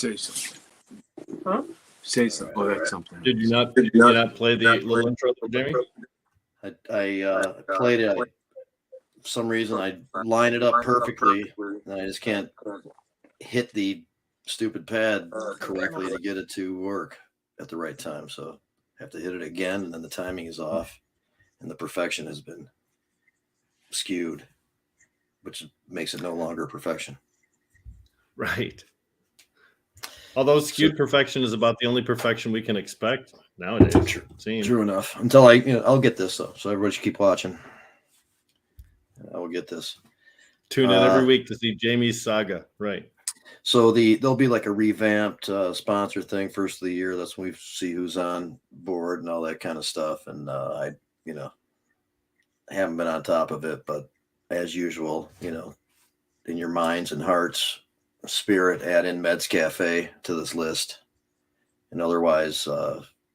Say something. Huh? Say something. Oh, that's something. Did you not play the little intro, Jamie? I played it. For some reason, I line it up perfectly, and I just can't hit the stupid pad correctly to get it to work at the right time. So I have to hit it again, and then the timing is off, and the perfection has been skewed, which makes it no longer perfection. Right. Although skewed perfection is about the only perfection we can expect nowadays. True enough. Until I'll get this though. So everybody should keep watching. I will get this. Tune in every week to see Jamie's saga. Right. So there'll be like a revamped sponsor thing first of the year. That's when we see who's on board and all that kind of stuff. And I haven't been on top of it, but as usual, in your minds and hearts, spirit, add in Meds Cafe to this list, and otherwise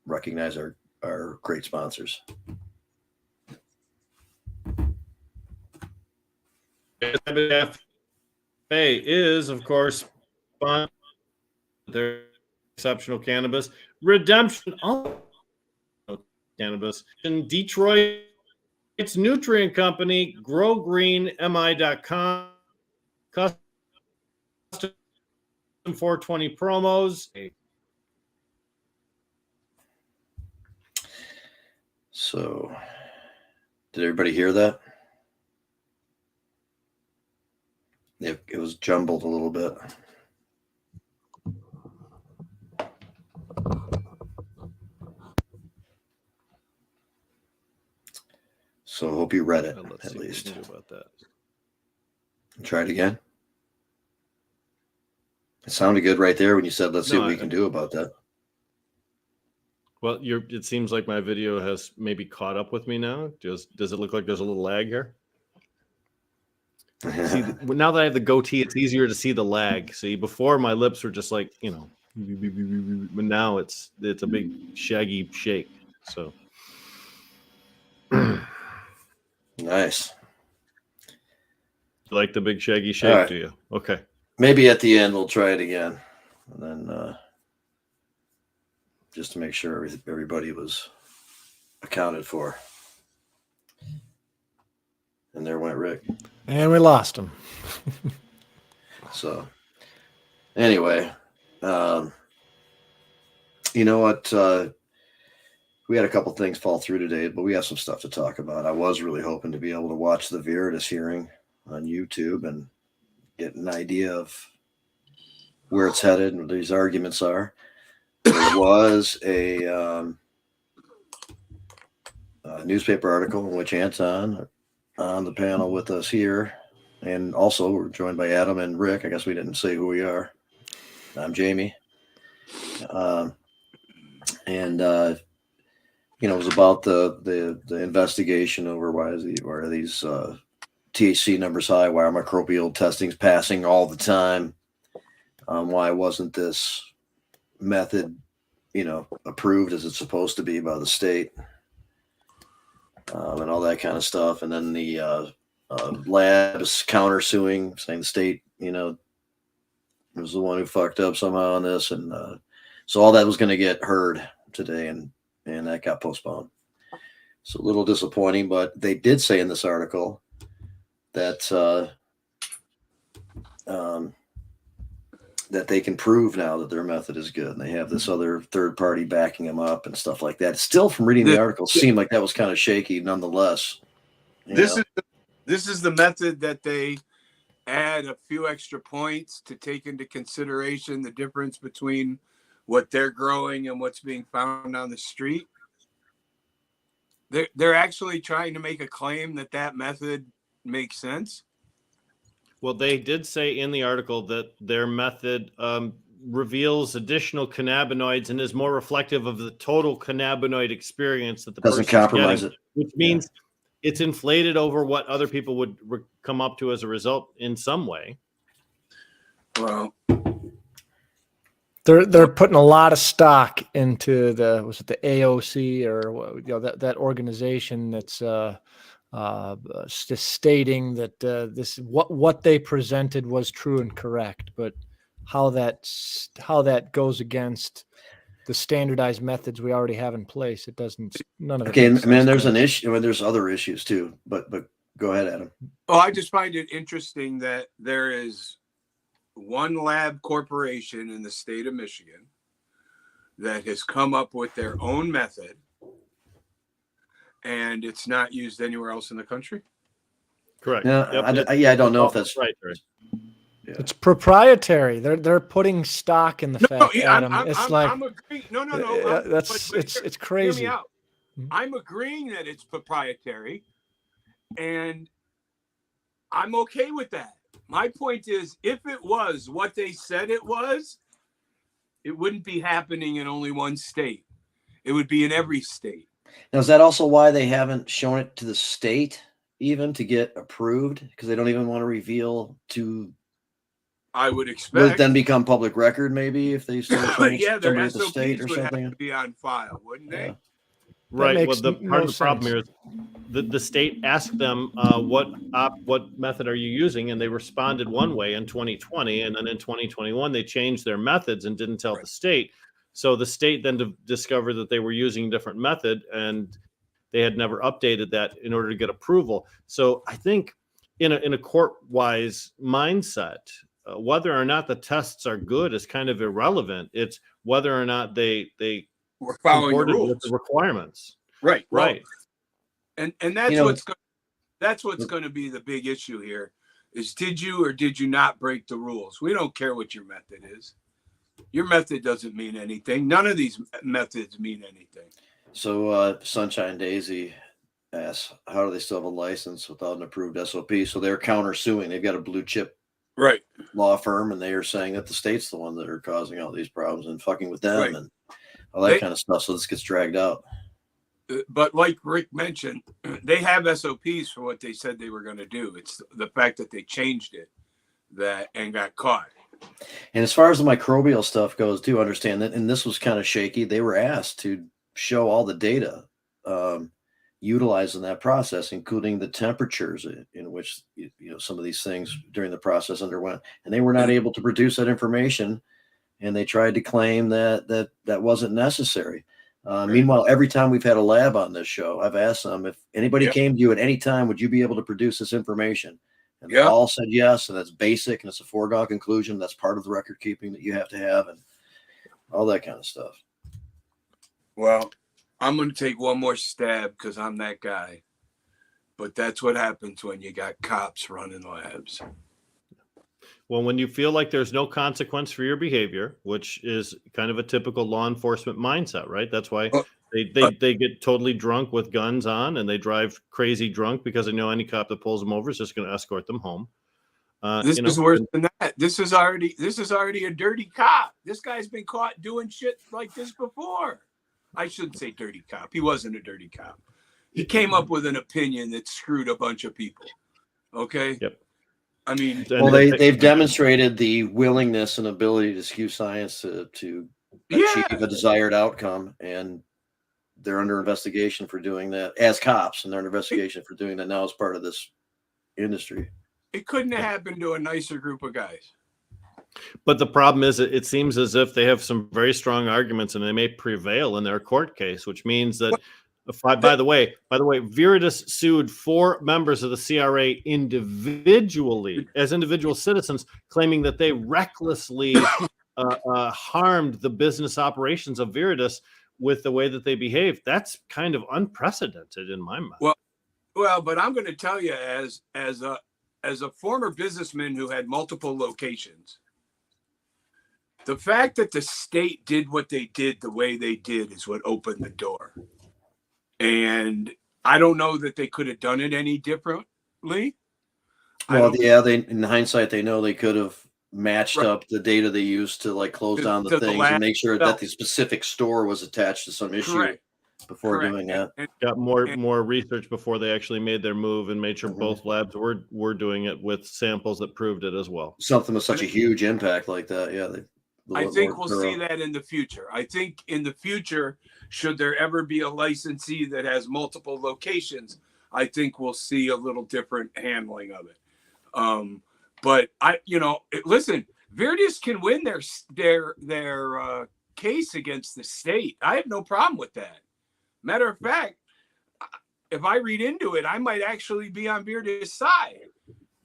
recognize our great sponsors. Cafe is, of course, their exceptional cannabis redemption of cannabis in Detroit. It's nutrient company, growgreenmi.com. Custom 420 promos. So, did everybody hear that? It was jumbled a little bit. So, hope you read it at least. About that. Try it again. It sounded good right there when you said, let's see what we can do about that. Well, it seems like my video has maybe caught up with me now. Does it look like there's a little lag here? See, now that I have the goatee, it's easier to see the lag. See, before my lips were just like, but now it's a big shaggy shake. So nice. You like the big shaggy shake, right. Do you? Okay. Maybe at the end we'll try it again, and then just to make sure everybody was accounted for. And there went Rick. And we lost him. So, anyway, you know what? We had a couple things fall through today, but we have some stuff to talk about. I was really hoping to be able to watch the Viridis hearing on YouTube and get an idea of where it's headed and what these arguments are. There was a newspaper article in which Anton on the panel with us here, and also we're joined by Adam and Rick. I guess we didn't say who we are. I'm Jamie. And it was about the investigation over why are these THC numbers high? Why are microbial testings passing all the time? Why wasn't this method, approved as it's supposed to be by the state? And all that kind of stuff. And then the labs countersuing, saying the state, was the one who fucked up somehow on this. And so all that was going to get heard today, and that got postponed. So a little disappointing, but they did say in this article that that they can prove now that their method is good, and they have this other third party backing them up and stuff like that. Still, from reading the article, seemed like that was kind of shaky nonetheless. This is the method that they add a few extra points to take into consideration the difference between what they're growing and what's being found on the street. They're actually trying to make a claim that method makes sense. Well, they did say in the article that their method reveals additional cannabinoids and is more reflective of the total cannabinoid experience that the doesn't compromise it, which means it's inflated over what other people would come up to as a result in some way. Well, they're putting a lot of stock into the AOC or that organization that's just stating that this what they presented was true and correct, but how that goes against the standardized methods we already have in place. It doesn't. None of it. Okay, makes and man, sense there's to an me. issue. I mean, there's other issues too, but go ahead, Adam. Oh, I just find it interesting that there is one lab corporation in the state of Michigan that has come up with their own method, and it's not used anywhere else in the country. Correct. Yeah, Yep. I don't know if that's right. Yeah. It's proprietary. They're putting stock in the fact, Adam. I'm agreeing. No. That's it's Hear crazy. me out. I'm agreeing that it's proprietary, and I'm okay with that. My point is, if it was what they said it was, it wouldn't be happening in only one state. It would be in every state. Now, is that also why they haven't shown it to the state even to get approved? Because they don't even want to reveal to. I would Would it expect. then become public record maybe if they start showing Yeah, their somebody at the SOPs state or would have something? to be on file, wouldn't they? Yeah. Right. makes Well, the no part of the problem sense. here is the state asked them what method are you using, and they responded one way in 2020, and then in 2021 they changed their methods and didn't tell the state. So the state then discovered that they were using a different method, and they had never updated that in order to get approval. So I think in a court-wise mindset, whether or not the tests are good is kind of irrelevant. It's whether or not they We're following the comported rules. with the requirements. Right. Right. And that's You know- what's going to be the big issue here is, did you or did you not break the rules? We don't care what your method is. Your method doesn't mean anything. None of these methods mean anything. So Sunshine Daisy asks, how do they still have a license without an approved SOP? So they're countersuing. They've got a blue chip Right. law firm, and they are saying that the state's the one that are causing all these problems and fucking with them Right. and all that kind of stuff. So this gets dragged out. But like Rick mentioned, they have SOPs for what they said they were going to do. It's the fact that they changed it and got caught. And as far as the microbial stuff goes, do understand that, and this was kind of shaky. They were asked to show all the data utilized in that process, including the temperatures in which some of these things during the process underwent, and they were not able to produce that information. And they tried to claim that wasn't necessary. Meanwhile, every time we've had a lab on this show, I've asked them, if anybody came to you at any time, would you be able to produce this information? And they all said yes, and that's basic, and it's a foregone conclusion. That's part of the record keeping that you have to have, and all that kind of stuff. Well, I'm going to take one more stab because I'm that guy. But that's what happens when you got cops running labs. Well, when you feel like there's no consequence for your behavior, which is kind of a typical law enforcement mindset, right? That's why they get totally drunk with guns on, and they drive crazy drunk because they know any cop that pulls them over is just going to escort them home. This is worse than that. This is already a dirty cop. This guy's been caught doing shit like this before. I shouldn't say dirty cop. He wasn't a dirty cop. He came up with an opinion that screwed a bunch of people. Okay. Yep. I mean, Well, they've demonstrated the willingness and ability to skew science to achieve a desired outcome, and they're under investigation for doing that as cops, and they're under investigation for doing that now as part of this industry. It couldn't have happened to a nicer group of guys. But the problem is, it seems as if they have some very strong arguments, and they may prevail in their court case, which means that. By the way, Viridis sued 4 members of the CRA individually as individual citizens, claiming that they recklessly harmed the business operations of Viridis with the way that they behaved. That's kind of unprecedented in my mind. Well, but I'm going to tell you, as a former businessman who had multiple locations, the fact that the state did what they did the way they did is what opened the door. And I don't know that they could have done it any differently. Well, in hindsight, they know they could have matched up the data they used to close down the things and make sure that the specific store was attached to some issue before doing that. Got more research before they actually made their move and made sure both labs were doing it with samples that proved it as well. Something with such a huge impact like that, yeah. I think we'll see that in the future. I think in the future, should there ever be a licensee that has multiple locations, I think we'll see a little different handling of it. But listen, Viridis can win their case against the state. I have no problem with that. Matter of fact, if I read into it, I might actually be on Viridis' side.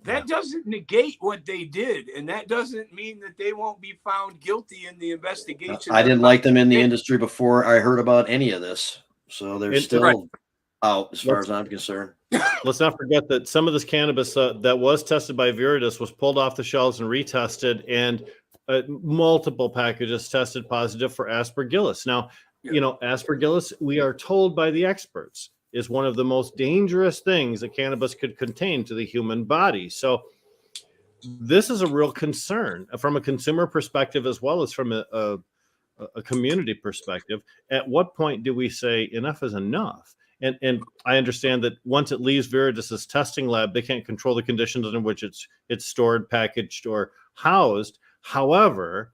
That doesn't negate what they did, and that doesn't mean that they won't be found guilty in the investigation. I didn't like them in the industry before I heard about any of this, so they're still out as far as I'm concerned. Let's not forget that some of this cannabis that was tested by Viridis was pulled off the shelves and retested, and multiple packages tested positive for aspergillus. Now, you know, aspergillus, we are told by the experts, is one of the most dangerous things that cannabis could contain to the human body. So this is a real concern from a consumer perspective as well as from a community perspective. At what point do we say enough is enough? And I understand that once it leaves Viridis' testing lab, they can't control the conditions in which it's stored, packaged, or housed. However,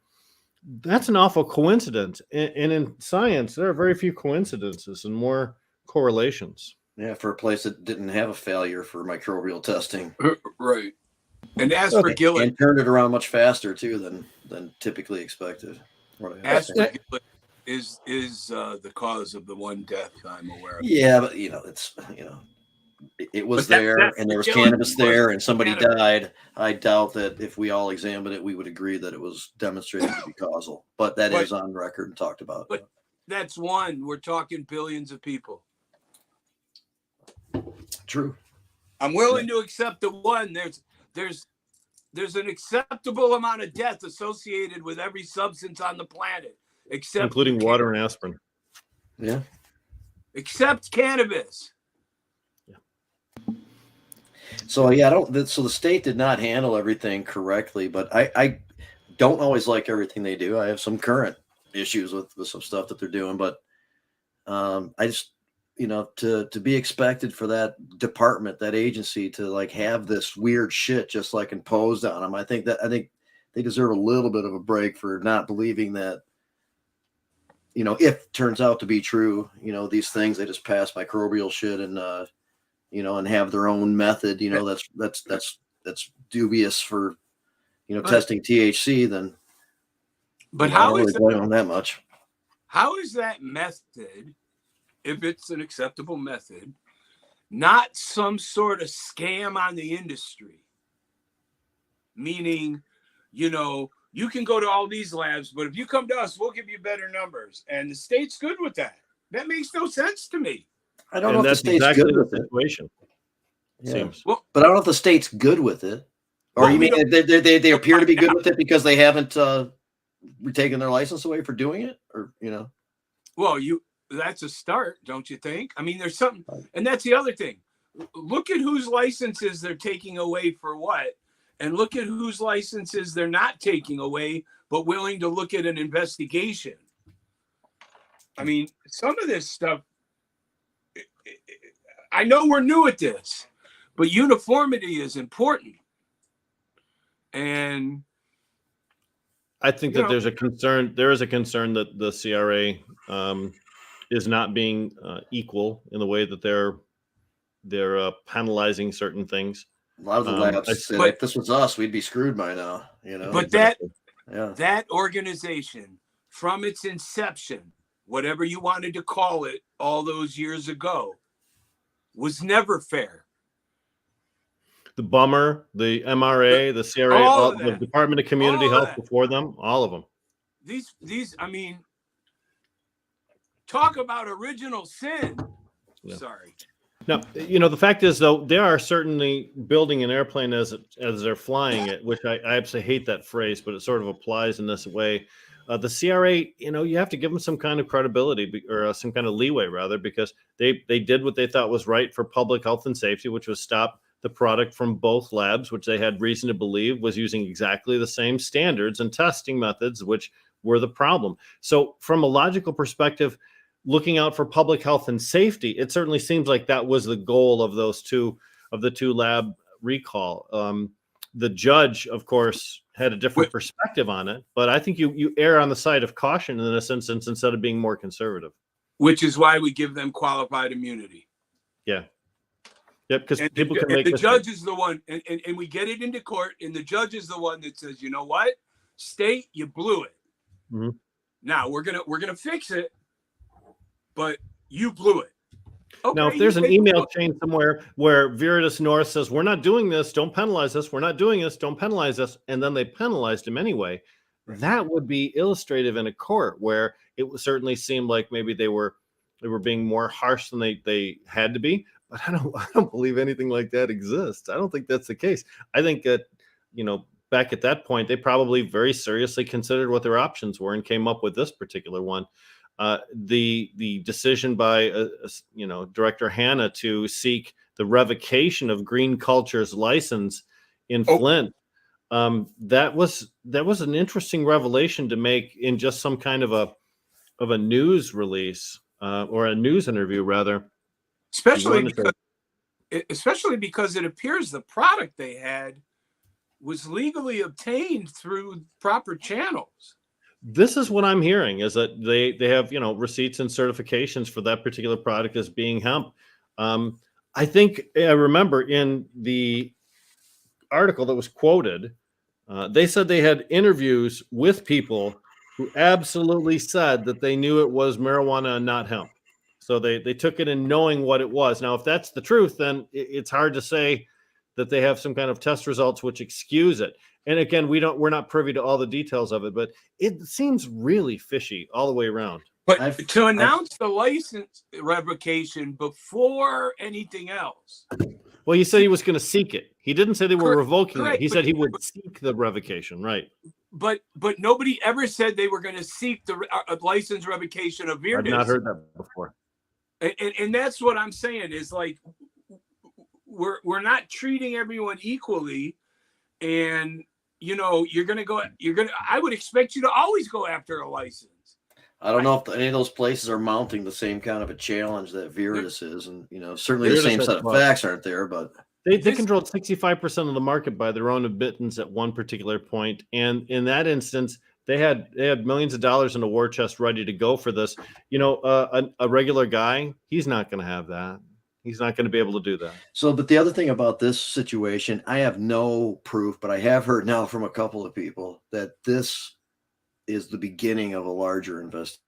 that's an awful coincidence. And in science, there are very few coincidences and more correlations. Yeah, for a place that didn't have a failure for microbial testing. Right. And aspergillus. And turned it around much faster, too, than typically expected. Aspergillus is the cause of the one death I'm aware of. Yeah, but, you know, it was there, and there was cannabis there, and somebody died. I doubt that if we all examined it, we would agree that it was demonstrated to be causal. But that is on record and talked about. But that's one. We're talking billions of people. True. I'm willing to accept the one. There's an acceptable amount of death associated with every substance on the planet, except including water and aspirin. Yeah. Except cannabis. Yeah. So so the state did not handle everything correctly, but I don't always like everything they do. I have some current issues with some stuff that they're doing, but I just, you know, to be expected for that department, that agency to like have this weird shit just like imposed on them. I think they deserve a little bit of a break for not believing that, you know, if it turns out to be true, you know, these things, they just pass microbial shit and, you know, and have their own method, you know, that's dubious for, you know, testing THC, then. But how is really on that much? How is that method, if it's an acceptable method, not some sort of scam on the industry? Meaning, you know, you can go to all these labs, but if you come to us, we'll give you better numbers. And the state's good with that. That makes no sense to me. I don't know if the state's good with it. Yeah. Well, but I don't know if the state's good with it. Or you mean they appear to be good with it because they haven't taken their license away for doing it? Or, you know? Well, that's a start, don't you think? I mean, there's something, and that's the other thing. Look at whose licenses they're taking away for what, and look at whose licenses they're not taking away, but willing to look at an investigation. I mean, some of this stuff, I know we're new at this, but uniformity is important. And I think that there's a concern. There is a concern that the CRA is not being equal in the way that they're penalizing certain things. A lot of the labs said, if this was us, we'd be screwed by now. You know, but that organization, from its inception, whatever you wanted to call it, all those years ago, was never fair. The Bummer, the MRA, the CRA, the Department of Community Health before them, all of them. These, I mean, talk about original sin. Yeah. Sorry. Now, you know, the fact is, though, they are certainly building an airplane as they're flying it, which I absolutely hate that phrase, but it sort of applies in this way. The CRA, you know, you have to give them some kind of credibility or some kind of leeway, rather, because they did what they thought was right for public health and safety, which was stop the product from both labs, which they had reason to believe was using exactly the same standards and testing methods, which were the problem. So from a logical perspective, looking out for public health and safety, it certainly seems like that was the goal of the two lab recall. The judge, of course, had a different perspective on it, but I think you err on the side of caution in this instance instead of being more conservative. Which is why we give them qualified immunity. Yeah. Yep, because people can make the judge is the one, and we get it into court, and the judge is the one that says, you know what? state, you blew it. Mhm. Now we're gonna fix it, but you blew it. Now, if there's an email chain somewhere where Viridis North says, we're not doing this, don't penalize us, we're not doing this, don't penalize us, and then they penalized him anyway, that would be illustrative in a court where it would certainly seem like maybe they were being more harsh than they had to be. But I don't believe anything like that exists. I don't think that's the case. I think that, back at that point, they probably very seriously considered what their options were and came up with this particular one. The decision by Director Hanna to seek the revocation of Green Culture's license in Flint, that was an interesting revelation to make in just some kind of a news release or a news interview rather. Especially because it appears the product they had was legally obtained through proper channels. This is what I'm hearing, is that they have, receipts and certifications for that particular product as being hemp. I think I remember in the article that was quoted, they said they had interviews with people who absolutely said that they knew it was marijuana and not hemp. So they took it in knowing what it was. Now, if that's the truth, then it's hard to say that they have some kind of test results which excuse it. And again, we're not privy to all the details of it, but it seems really fishy all the way around. But to announce the license revocation before anything else. Well, he said he was going to seek it. He didn't say they were revoking it. He said he would seek the revocation, right? But nobody ever said they were going to seek the license revocation of Viridis. I've not heard that before. And that's what I'm saying is like we're not treating everyone equally, and I would expect you to always go after a license. I don't know if any of those places are mounting the same kind of a challenge that Viridis is, and certainly the same set of facts aren't there, but they controlled 65% of the market by their own admittance at one particular point, and in that instance, they had millions of dollars in a war chest ready to go for this. A regular guy, he's not going to have that. He's not going to be able to do that. So, but the other thing about this situation, I have no proof, but I have heard now from a couple of people that this is the beginning of a larger investigation.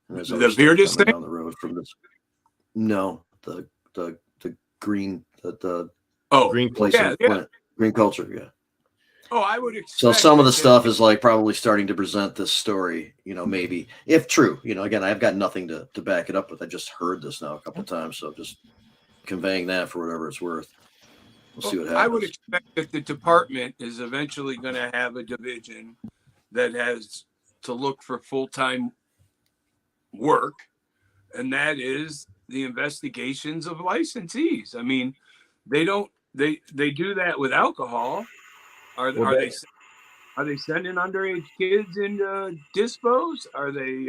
The Viridis thing down the road from this. No, the green green place, green culture, yeah. Oh, I would expect. So some of the stuff is like probably starting to present this story, maybe if true. Again, I've got nothing to back it up with. I just heard this now a couple of times, so just conveying that for whatever it's worth. We'll see what happens. I would expect that the department is eventually going to have a division that has to look for full-time work, and that is the investigations of licensees. I mean, they do that with alcohol. Are they sending underage kids into dispos? Are they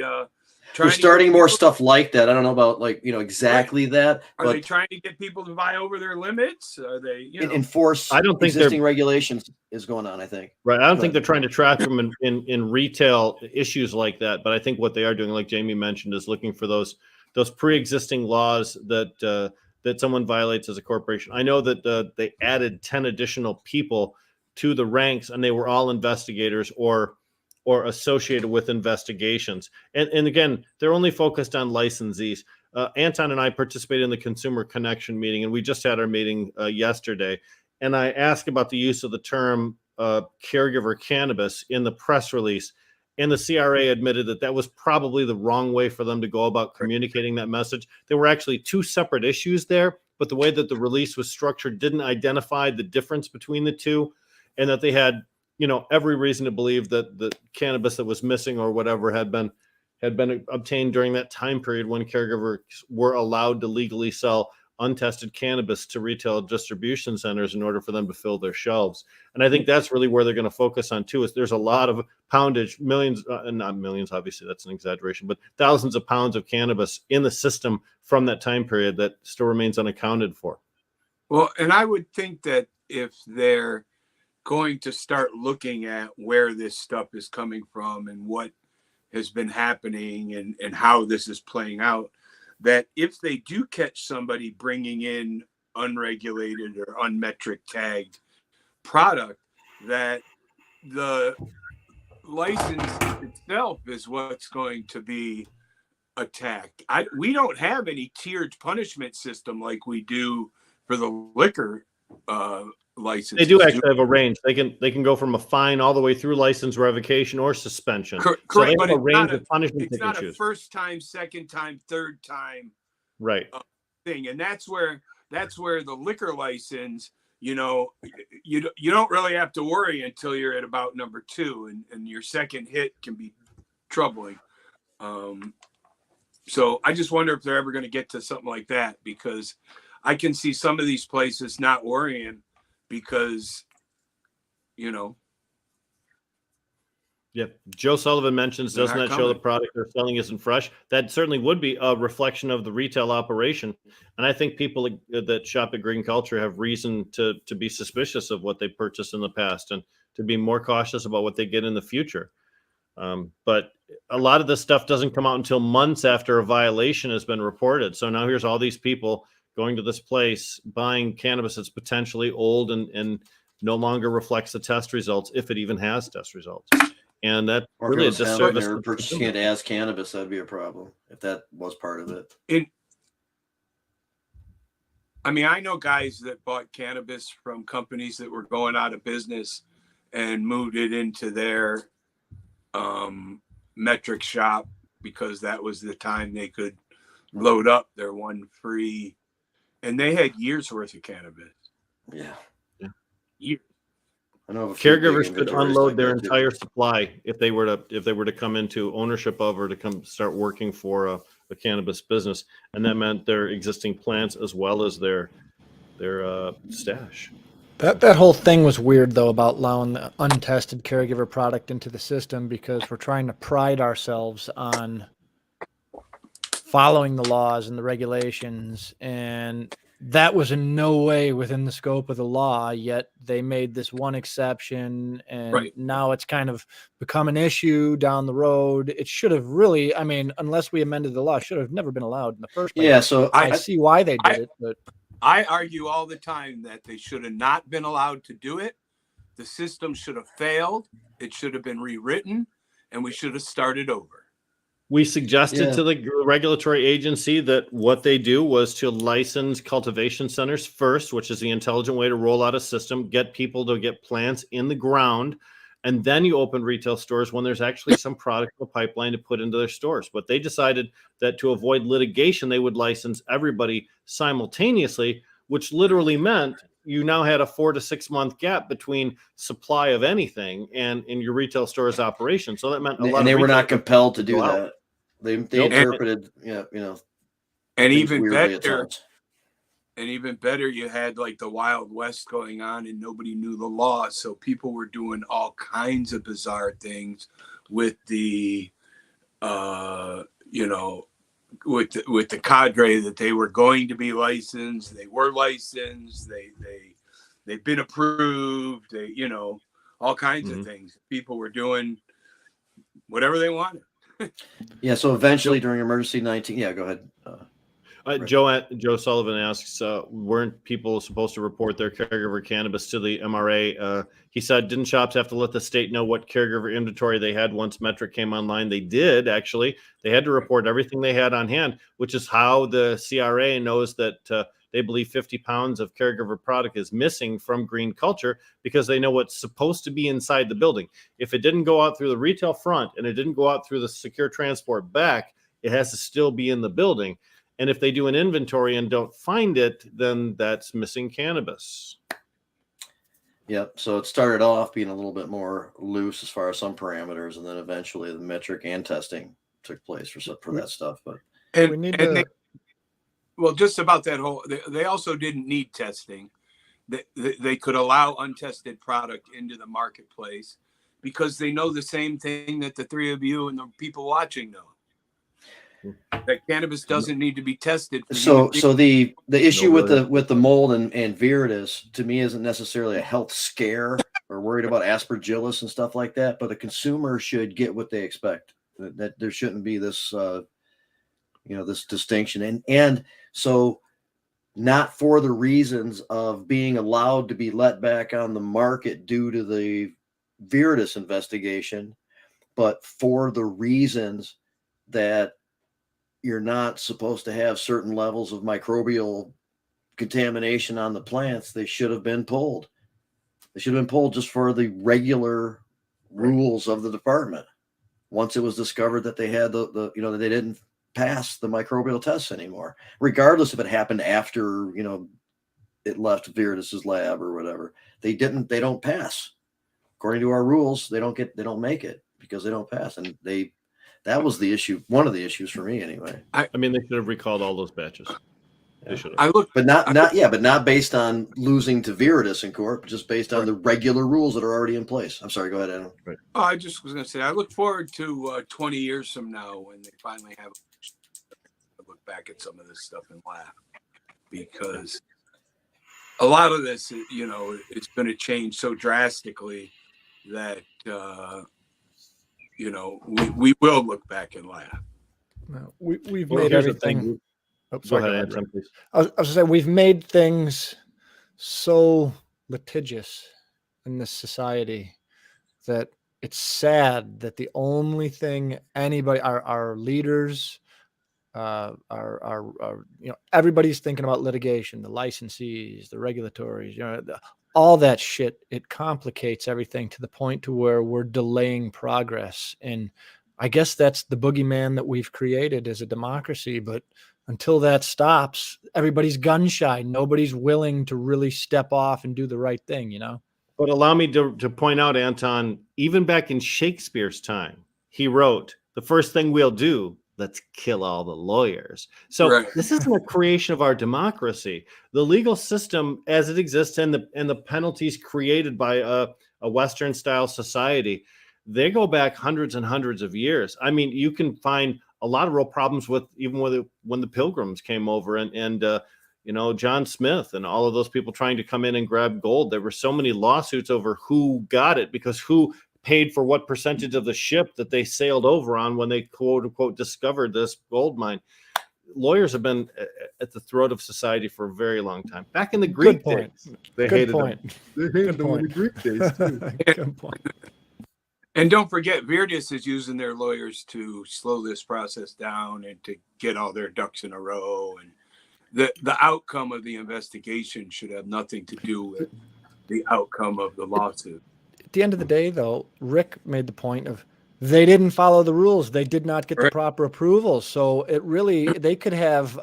we're starting more stuff like that? I don't know about exactly that. Are they trying to get people to buy over their limits? Are they enforce? I don't think existing regulations is going on. I think right. I don't think they're trying to track them in retail issues like that. But I think what they are doing, like Jamie mentioned, is looking for those pre-existing laws that someone violates as a corporation. I know that they added 10 additional people to the ranks, and they were all investigators or associated with investigations. And again, they're only focused on licensees. Anton and I participated in the Consumer Connection meeting, and we just had our meeting yesterday. And I asked about the use of the term caregiver cannabis in the press release. And the CRA admitted that was probably the wrong way for them to go about communicating that message. There were actually two separate issues there, but the way that the release was structured didn't identify the difference between the two, and that they had every reason to believe that the cannabis that was missing or whatever had been obtained during that time period when caregivers were allowed to legally sell untested cannabis to retail distribution centers in order for them to fill their shelves. And I think that's really where they're going to focus on too, is there's a lot of poundage, millions, not millions, obviously that's an exaggeration, but thousands of pounds of cannabis in the system from that time period that still remains unaccounted for. Well, and I would think that if they're going to start looking at where this stuff is coming from and what has been happening and how this is playing out, that if they do catch somebody bringing in unregulated or unmetric tagged product, that the license itself is what's going to be attacked. We don't have any tiered punishment system like we do for the liquor license. They do actually have a range. They can go from a fine all the way through license revocation or suspension. Correct, so they but have a it's range not of punishments it's they can not a choose. first time, second time, third time Right. thing, and that's where the liquor license, you don't really have to worry until you're at about number 2, and your second hit can be troubling. So I just wonder if they're ever going to get to something like that, because I can see some of these places not worrying because, Yeah. Joe Sullivan mentions, They're doesn't not that show the coming. product they're selling isn't fresh? That certainly would be a reflection of the retail operation. And I think people that shop at Green Culture have reason to be suspicious of what they purchased in the past and to be more cautious about what they get in the future. But a lot of this stuff doesn't come out until months after a violation has been reported. So now here's all these people going to this place, buying cannabis that's potentially old and no longer reflects the test results, if it even has test results. And that Or really a if it was disservice. they're purchasing it as cannabis, that'd be a problem if that was part of it. I know guys that bought cannabis from companies that were going out of business and moved it into their metric shop because that was the time they could load up their one free, and they had years worth of cannabis. Yeah. Years. I know of a few big Caregivers could inventories unload like their that, too. entire supply if they were to come into ownership of or to come start working for a cannabis business, and that meant their existing plants as well as their stash. That whole thing was weird, though, about allowing the untested caregiver product into the system, because we're trying to pride ourselves on following the laws and the regulations, and that was in no way within the scope of the law, yet they made this one exception, and Right. now it's kind of become an issue down the road. It should have really, unless we amended the law, should have never been allowed in the first place. Yeah, so I see why they did it, but I argue all the time that they should have not been allowed to do it. The system should have failed. It should have been rewritten, and we should have started over. We suggested Yeah. to the regulatory agency that what they do was to license cultivation centers first, which is the intelligent way to roll out a system, get people to get plants in the ground, and then you open retail stores when there's actually some product in the pipeline to put into their stores. But they decided that to avoid litigation, they would license everybody simultaneously, which literally meant you now had a 4 to 6 month gap between supply of anything and in your retail store's operation. So that meant a lot and they of were not retailers compelled to do go out. that. They Nope. interpreted, And things even weirdly at better, times. you had like the Wild West going on, and nobody knew the law, so people were doing all kinds of bizarre things with the, with the cadre that they were going to be licensed. They were licensed. They've been approved. All kinds of things. People were doing whatever they wanted. Yeah. So eventually, during emergency 19, yeah, go ahead. Right. Joe Sullivan asks, weren't people supposed to report their caregiver cannabis to the MRA? He said, didn't shops have to let the state know what caregiver inventory they had once Metric came online? They did, actually. They had to report everything they had on hand, which is how the CRA knows that they believe 50 pounds of caregiver product is missing from Green Culture, because they know what's supposed to be inside the building. If it didn't go out through the retail front and it didn't go out through the secure transport back, it has to still be in the building. And if they do an inventory and don't find it, then that's missing cannabis. Yep. So it started off being a little bit more loose as far as some parameters, and then eventually the metric and testing took place for that stuff. But we need to. Just about that whole, they also didn't need testing. They could allow untested product into the marketplace because they know the same thing that the three of you and the people watching know. That cannabis doesn't need to be tested. So the issue with the mold and Viridis, to me, isn't necessarily a health scare or worried about aspergillus and stuff like that, but a consumer should get what they expect. That there shouldn't be this this distinction, and so not for the reasons of being allowed to be let back on the market due to the Viridis investigation, but for the reasons that you're not supposed to have certain levels of microbial contamination on the plants, they should have been pulled. They should have been pulled just for the regular rules of the department. Once it was discovered that they had the that they didn't pass the microbial tests anymore, regardless if it happened after, it left Viridis's lab or whatever. They don't pass. According to our rules, they don't make it because they don't pass. And that was the issue. One of the issues for me anyway. I mean, they should have recalled all those batches. They should have. I look, But not based on losing to Viridis in court, but just based on the regular rules that are already in place. I'm sorry, go ahead, Adam. Right. oh, I just was going to say, I look forward to 20 years from now when they finally have a look back at some of this stuff and laugh, because a lot of this, it's going to change so drastically that, we will look back and laugh. No, we've Well, made here's the everything. thing. Oh, Go sorry, ahead, go ahead, Anton, Rick. please. I was going to say, we've made things so litigious in this society that it's sad that the only thing anybody, our leaders, everybody's thinking about litigation, the licensees, the regulatories, all that shit. It complicates everything to the point to where we're delaying progress. And I guess that's the boogeyman that we've created as a democracy. But until that stops, everybody's gun shy. Nobody's willing to really step off and do the right thing, But allow me to point out, Anton, even back in Shakespeare's time, he wrote, "The first thing we'll do, let's kill all the lawyers." So Right. This isn't a creation of our democracy. The legal system as it exists and the penalties created by a Western style society, they go back hundreds and hundreds of years. I mean, you can find a lot of real problems with when the Pilgrims came over and John Smith and all of those people trying to come in and grab gold. There were so many lawsuits over who got it, because who paid for what percentage of the ship that they sailed over on when they quote unquote discovered this gold mine. Lawyers have been at the throat of society for a very long time. Back in the Greek point. days, they Good hated point. them. They hated Good them in the point. Greek days too. Good point. And don't forget, Viridis is using their lawyers to slow this process down and to get all their ducks in a row. And the outcome of the investigation should have nothing to do with the outcome of the lawsuit. At the end of the day, though, Rick made the point of they didn't follow the rules. They did not get the Right. proper approvals. So they could have,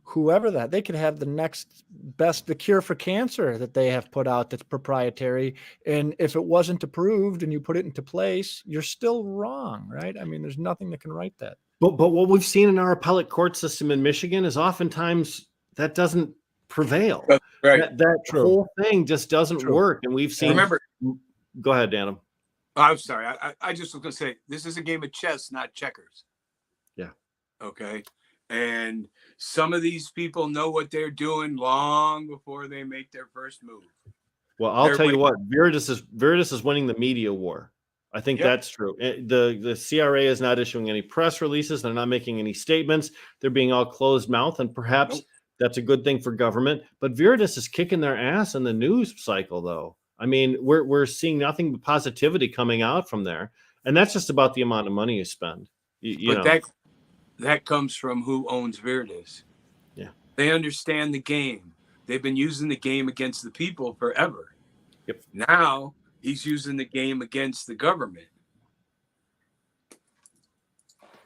whoever they could have the next best, the cure for cancer that they have put out that's proprietary. And if it wasn't approved and you put it into place, you're still wrong, right? I mean, there's nothing that can write that. But what we've seen in our appellate court system in Michigan is oftentimes that doesn't prevail. Right. That True. whole thing just doesn't True. work. And we've seen. Remember, Go ahead, Adam. I'm sorry. I just was going to say, this is a game of chess, not checkers. Yeah. Okay. And some of these people know what they're doing long before they make their first move. Well, I'll They're tell you winning. what, Viridis is winning the media war. I think Yep. that's true. The CRA is not issuing any press releases. They're not making any statements. They're being all closed mouth, and perhaps Nope. that's a good thing for government. But Viridis is kicking their ass in the news cycle, though. I mean, we're seeing nothing but positivity coming out from there, and that's just about the amount of money you spend. You But know. that comes from who owns Viridis. Yeah. They understand the game. They've been using the game against the people forever. Yep. Now he's using the game against the government.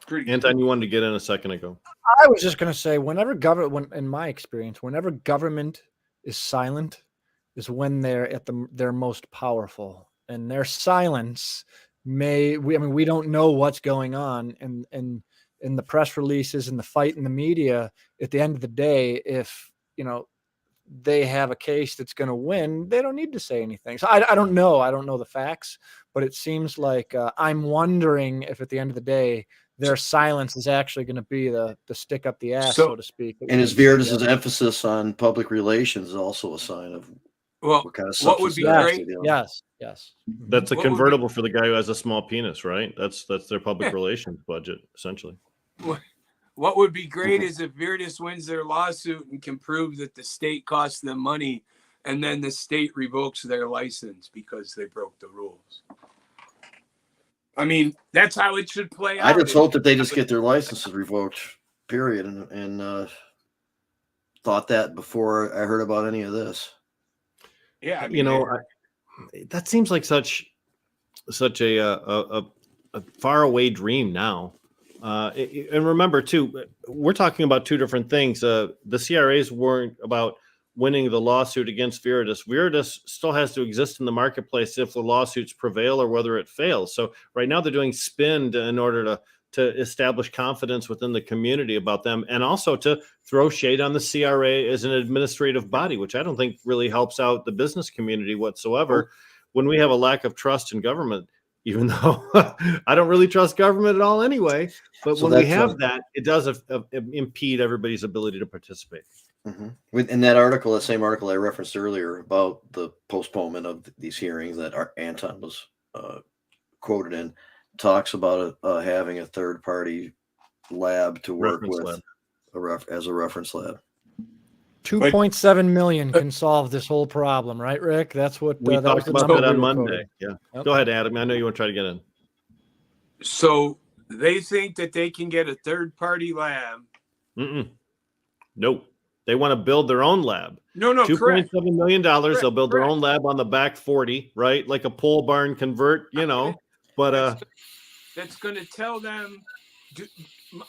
Pretty Anton, you wanted to get in a second ago. I was just going to say, in my experience, whenever government is silent is when they're at their most powerful, and their silence we don't know what's going on, and in the press releases and the fight in the media. At the end of the day, if they have a case that's going to win, they don't need to say anything. So I don't know the facts, but it seems like I'm wondering if at the end of the day their silence is actually going to be the stick up the ass, so to speak. And is Viridis' emphasis on public relations also a sign of well. what kind of What would be substance great? they deal with? Yes. That's a What would be- convertible for the guy who has a small penis, right? That's their public relations budget, essentially. What would be great is if Viridis wins their lawsuit and can prove that the state costs them money and then the state revokes their license because they broke the rules. I mean, that's how it should play out. I just hope that they just get their licenses revoked, period, and thought that before I heard about any of this. Yeah, I mean, You know, that seems like such a far away dream now. And remember too, we're talking about two different things. The CRAs weren't about winning the lawsuit against Viridis. Viridis still has to exist in the marketplace if the lawsuits prevail or whether it fails. So right now they're doing spin in order to establish confidence within the community about them, and also to throw shade on the CRA as an administrative body, which I don't think really helps out the business community whatsoever. When we have a lack of trust in government, even though I don't really trust government at all anyway, but So when we that's have that, it does impede everybody's ability to participate. Mm-hmm. In that article, the same article I referenced earlier about the postponement of these hearings that Anton was quoted in, talks about having a third-party lab to work Reference with as a reference lab. 2.7 million can solve this whole problem, right, Rick? That's what We that was talked the about number that on we were Monday. quoting. Yeah. Yep. Go ahead, Adam. I know you want to try to get in. so they think that they can get a third-party lab. Nope. They want to build their own lab. No, correct. $2.7 million. Correct, They'll build their correct. own lab on the back 40, right? Like a pole barn convert, you know. But That's going to tell them.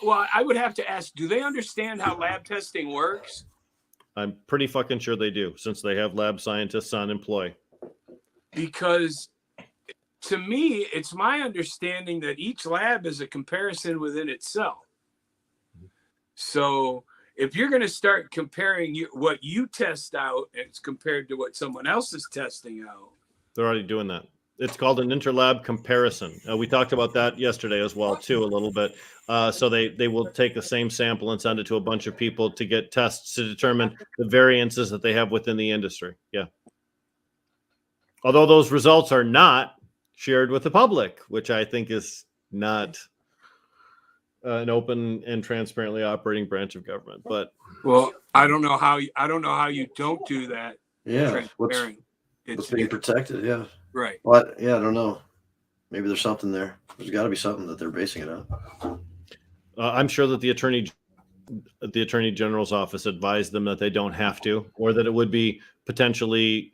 Well, I would have to ask, do they understand how lab testing works? I'm pretty fucking sure they do, since they have lab scientists on employ. Because to me, it's my understanding that each lab is a comparison within itself. So if you're going to start comparing what you test out as compared to what someone else is testing out. They're already doing that. It's called an interlab comparison. We talked about that yesterday as well, too, a little bit. So they will take the same sample and send it to a bunch of people to get tests to determine the variances that they have within the industry. Yeah. Although those results are not shared with the public, which I think is not an open and transparently operating branch of government. But well, I don't know how you don't do that. Yeah, what's being protected? Yeah, right. Well, I don't know. Maybe there's something there. There's got to be something that they're basing it on. I'm sure that the attorney general's office advised them that they don't have to, or that it would be potentially,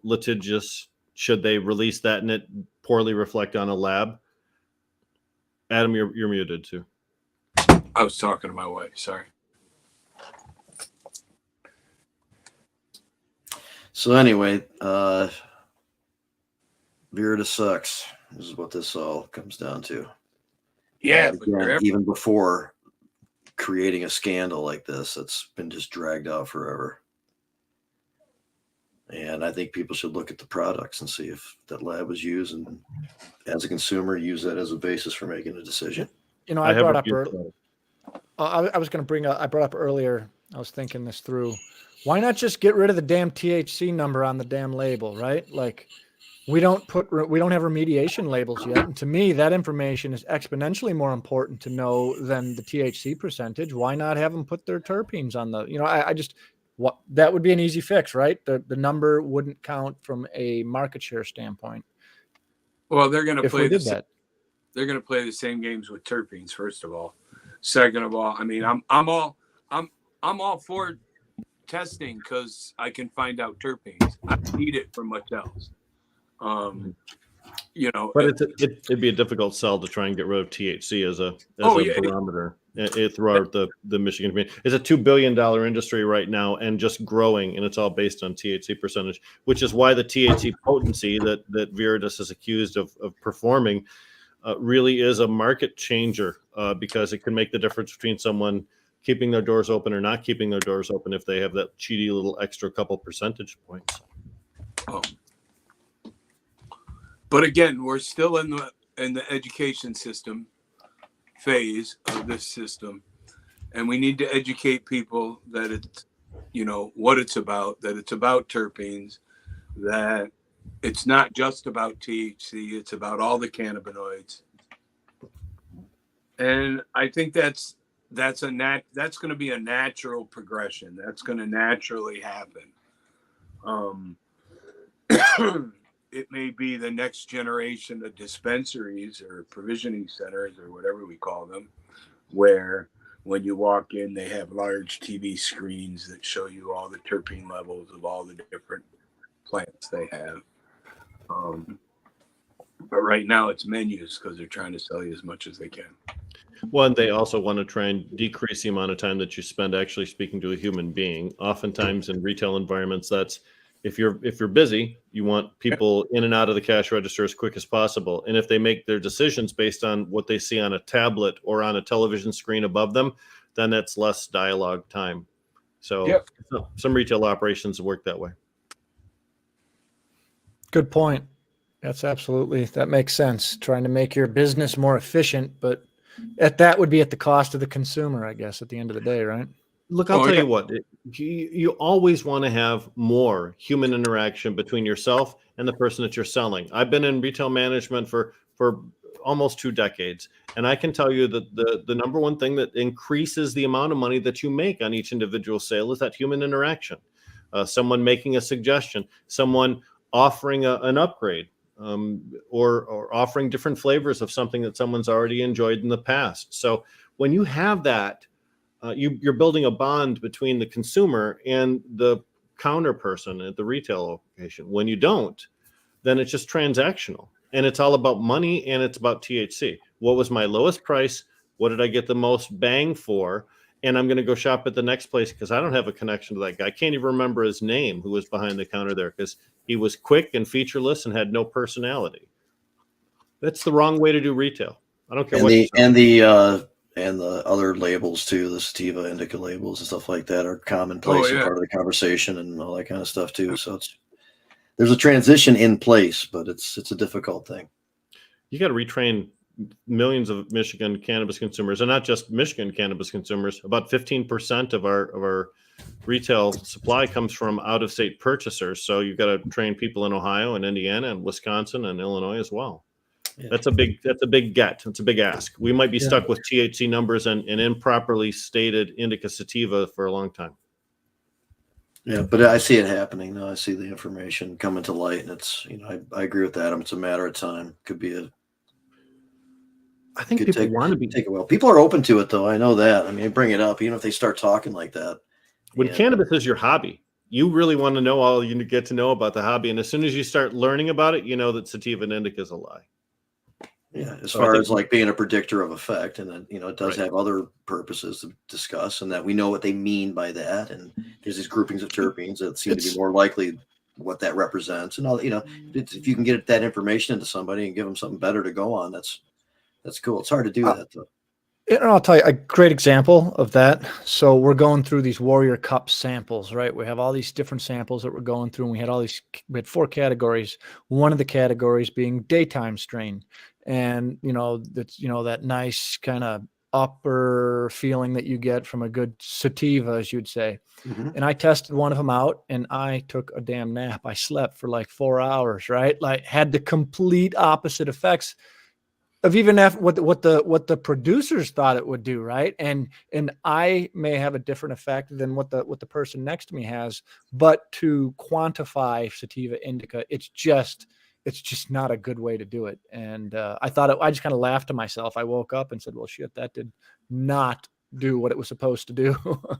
litigious should they release that and it poorly reflect on a lab. Adam, you're muted too. I was talking to my wife. Sorry. So anyway, Viridis sucks. This is what this all comes down to. Yeah, again, even before creating a scandal like this, it's been just dragged out forever. And I think people should look at the products and see if that lab was used, and as a consumer, use that as a basis for making a decision. I brought up I was going to bring up. I brought up earlier. I was thinking this through. Why not just get rid of the damn THC number on the damn label, right? Like, we don't have remediation labels yet. And to me, that information is exponentially more important to know than the THC percentage. Why not have them put their terpenes on the, that would be an easy fix, right? The number wouldn't count from a market share standpoint. Well, they're going to play that. They're going to play the same games with terpenes. First of all, second of all, I mean, I'm all for testing because I can find out terpenes. I don't need it for much else. But it'd be a difficult sell to try and get rid of THC as a barometer throughout the Michigan community. It's a $2 billion industry right now and just growing, and it's all based on THC percentage, which is why the THC potency that Viridis is accused of performing really is a market changer because it can make the difference between someone keeping their doors open or not keeping their doors open if they have that cheaty little extra couple percentage points. Oh. But again, we're still in the education system phase of this system, and we need to educate people that it's, what it's about, that it's about terpenes, that it's not just about THC, it's about all the cannabinoids. And I think that's going to be a natural progression. That's going to naturally happen. Um, it may be the next generation of dispensaries or provisioning centers or whatever we call them, where when you walk in, they have large TV screens that show you all the terpene levels of all the different plants they have. But right now it's menus because they're trying to sell you as much as they can. One, they also want to try and decrease the amount of time that you spend actually speaking to a human being. Oftentimes in retail environments, that's if you're busy, you want people in and out of the cash register as quick as possible. And if they make their decisions based on what they see on a tablet or on a television screen above them, then that's less dialogue time. So some retail operations work that way. Good point. That makes sense. Trying to make your business more efficient, but that would be at the cost of the consumer, I guess, at the end of the day, right? Look, I'll tell you what, you always want to have more human interaction between yourself and the person that you're selling. I've been in retail management for almost 2 decades. And I can tell you that the number one thing that increases the amount of money that you make on each individual sale is that human interaction. Someone making a suggestion, someone offering an upgrade, or offering different flavors of something that someone's already enjoyed in the past. So when you have that, you're building a bond between the consumer and the counter person at the retail location. When you don't, then it's just transactional, and it's all about money, and it's about THC. What was my lowest price? What did I get the most bang for? And I'm going to go shop at the next place because I don't have a connection to that guy. I can't even remember his name who was behind the counter there because he was quick and featureless and had no personality. That's the wrong way to do retail. I don't care and the other labels too, the sativa, indica labels and stuff like that are commonplace and part of the conversation and all that kind of stuff too. So there's a transition in place, but it's a difficult thing. You got to retrain millions of Michigan cannabis consumers, and not just Michigan cannabis consumers. About 15% of our retail supply comes from out-of-state purchasers. So you've got to train people in Ohio and Indiana and Wisconsin and Illinois as well. Yeah. That's a big get. It's a big ask. We might be stuck with THC numbers and improperly stated indica sativa for a long time. Yeah, but I see it happening now. I see the information coming to light, and it's, I agree with that. It's a matter of time. Could be I think people want to take a while. People are open to it, though. I know that. I mean, they bring it up, even if they start talking like that. When cannabis is your hobby, you really want to know all you get to know about the hobby. And as soon as you start learning about it, you know that sativa and indica is a lie. Yeah, as far as like being a predictor of effect, and then it does have other purposes to discuss, and that we know what they mean by that, and there's these groupings of terpenes that seem to be more likely what that represents, and all. If you can get that information into somebody and give them something better to go on, that's cool. It's hard to do that though. And I'll tell you a great example of that. So we're going through these Warrior Cup samples, right? We have all these different samples that we're going through, and we had 4 categories. One of the categories being daytime strain. And, that's, that nice kind of upper feeling that you get from a good sativa, as you'd say. Mm-hmm. And I tested one of them out, and I took a damn nap. I slept for like 4 hours, right? Like had the complete opposite effects of even what the producers thought it would do, right? And I may have a different effect than what the person next to me has, but to quantify sativa indica, it's just not a good way to do it. And I just kind of laughed to myself. I woke up and said, well, shit, that did not do what it was supposed to do.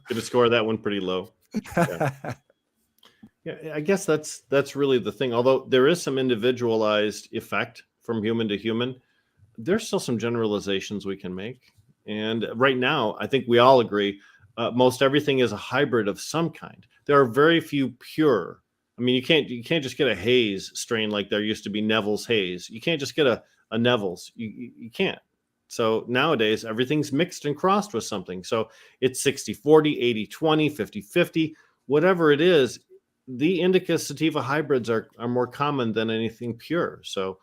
Gonna score that one pretty low. Yeah, I guess that's really the thing. Although there is some individualized effect from human to human, there's still some generalizations we can make. And right now, I think we all agree, most everything is a hybrid of some kind. There are very few pure. I mean, you can't just get a haze strain like there used to be Neville's haze. You can't just get a Neville's. You can't. So nowadays, everything's mixed and crossed with something. So it's 60-40, 80-20, 50-50, whatever it is. The indica sativa hybrids are more common than anything pure. So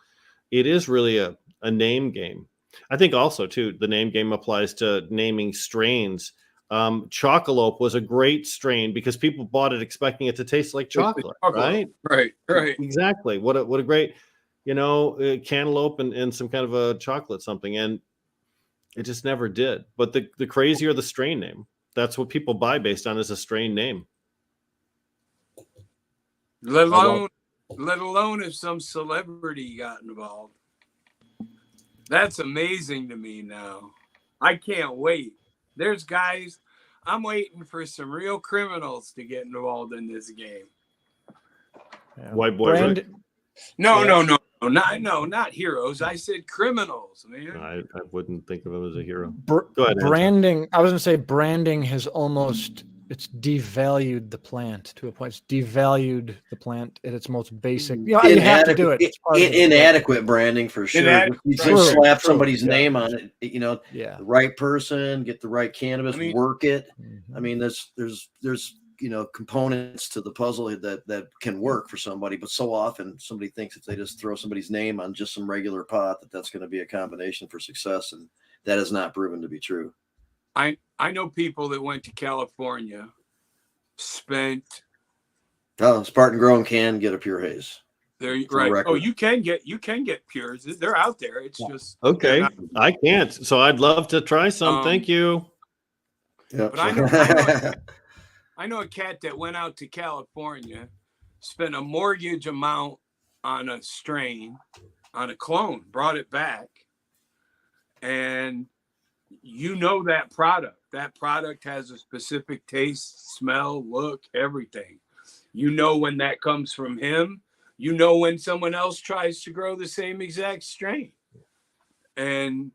it is really a name game. I think also, too, the name game applies to naming strains. Chocolope was a great strain because people bought it expecting it to taste like chocolate, right? Right. Exactly. What a great, cantaloupe and some kind of a chocolate something, and it just never did. But the crazier the strain name, that's what people buy based on is a strain name. Let alone if some celebrity got involved. That's amazing to me now. I can't wait. There's guys, I'm waiting for some real criminals to get involved in this game. Yeah. White boy Rick? No, not heroes. I said criminals, man. I wouldn't think of him as a hero. Go ahead, branding. I was going to say branding has it's devalued the plant to a point. It's devalued the plant at its most basic. You have to do it. Inadequate branding for sure. You just slap somebody's name on it. The right person, get the right cannabis, work it. I mean, there's components to the puzzle that can work for somebody, but so often somebody thinks if they just throw somebody's name on just some regular pot that's going to be a combination for success, and that is not proven to be true. I know people that went to California, spent. Spartan Grown can get a pure haze. They're right. Oh, you can get pures. They're out there. It's just okay. I can't, so I'd love to try some. Thank you. Yeah, but I know a cat that went out to California, spent a mortgage amount on a strain, on a clone, brought it back, and that product. That product has a specific taste, smell, look, everything. When that comes from him. When someone else tries to grow the same exact strain. And,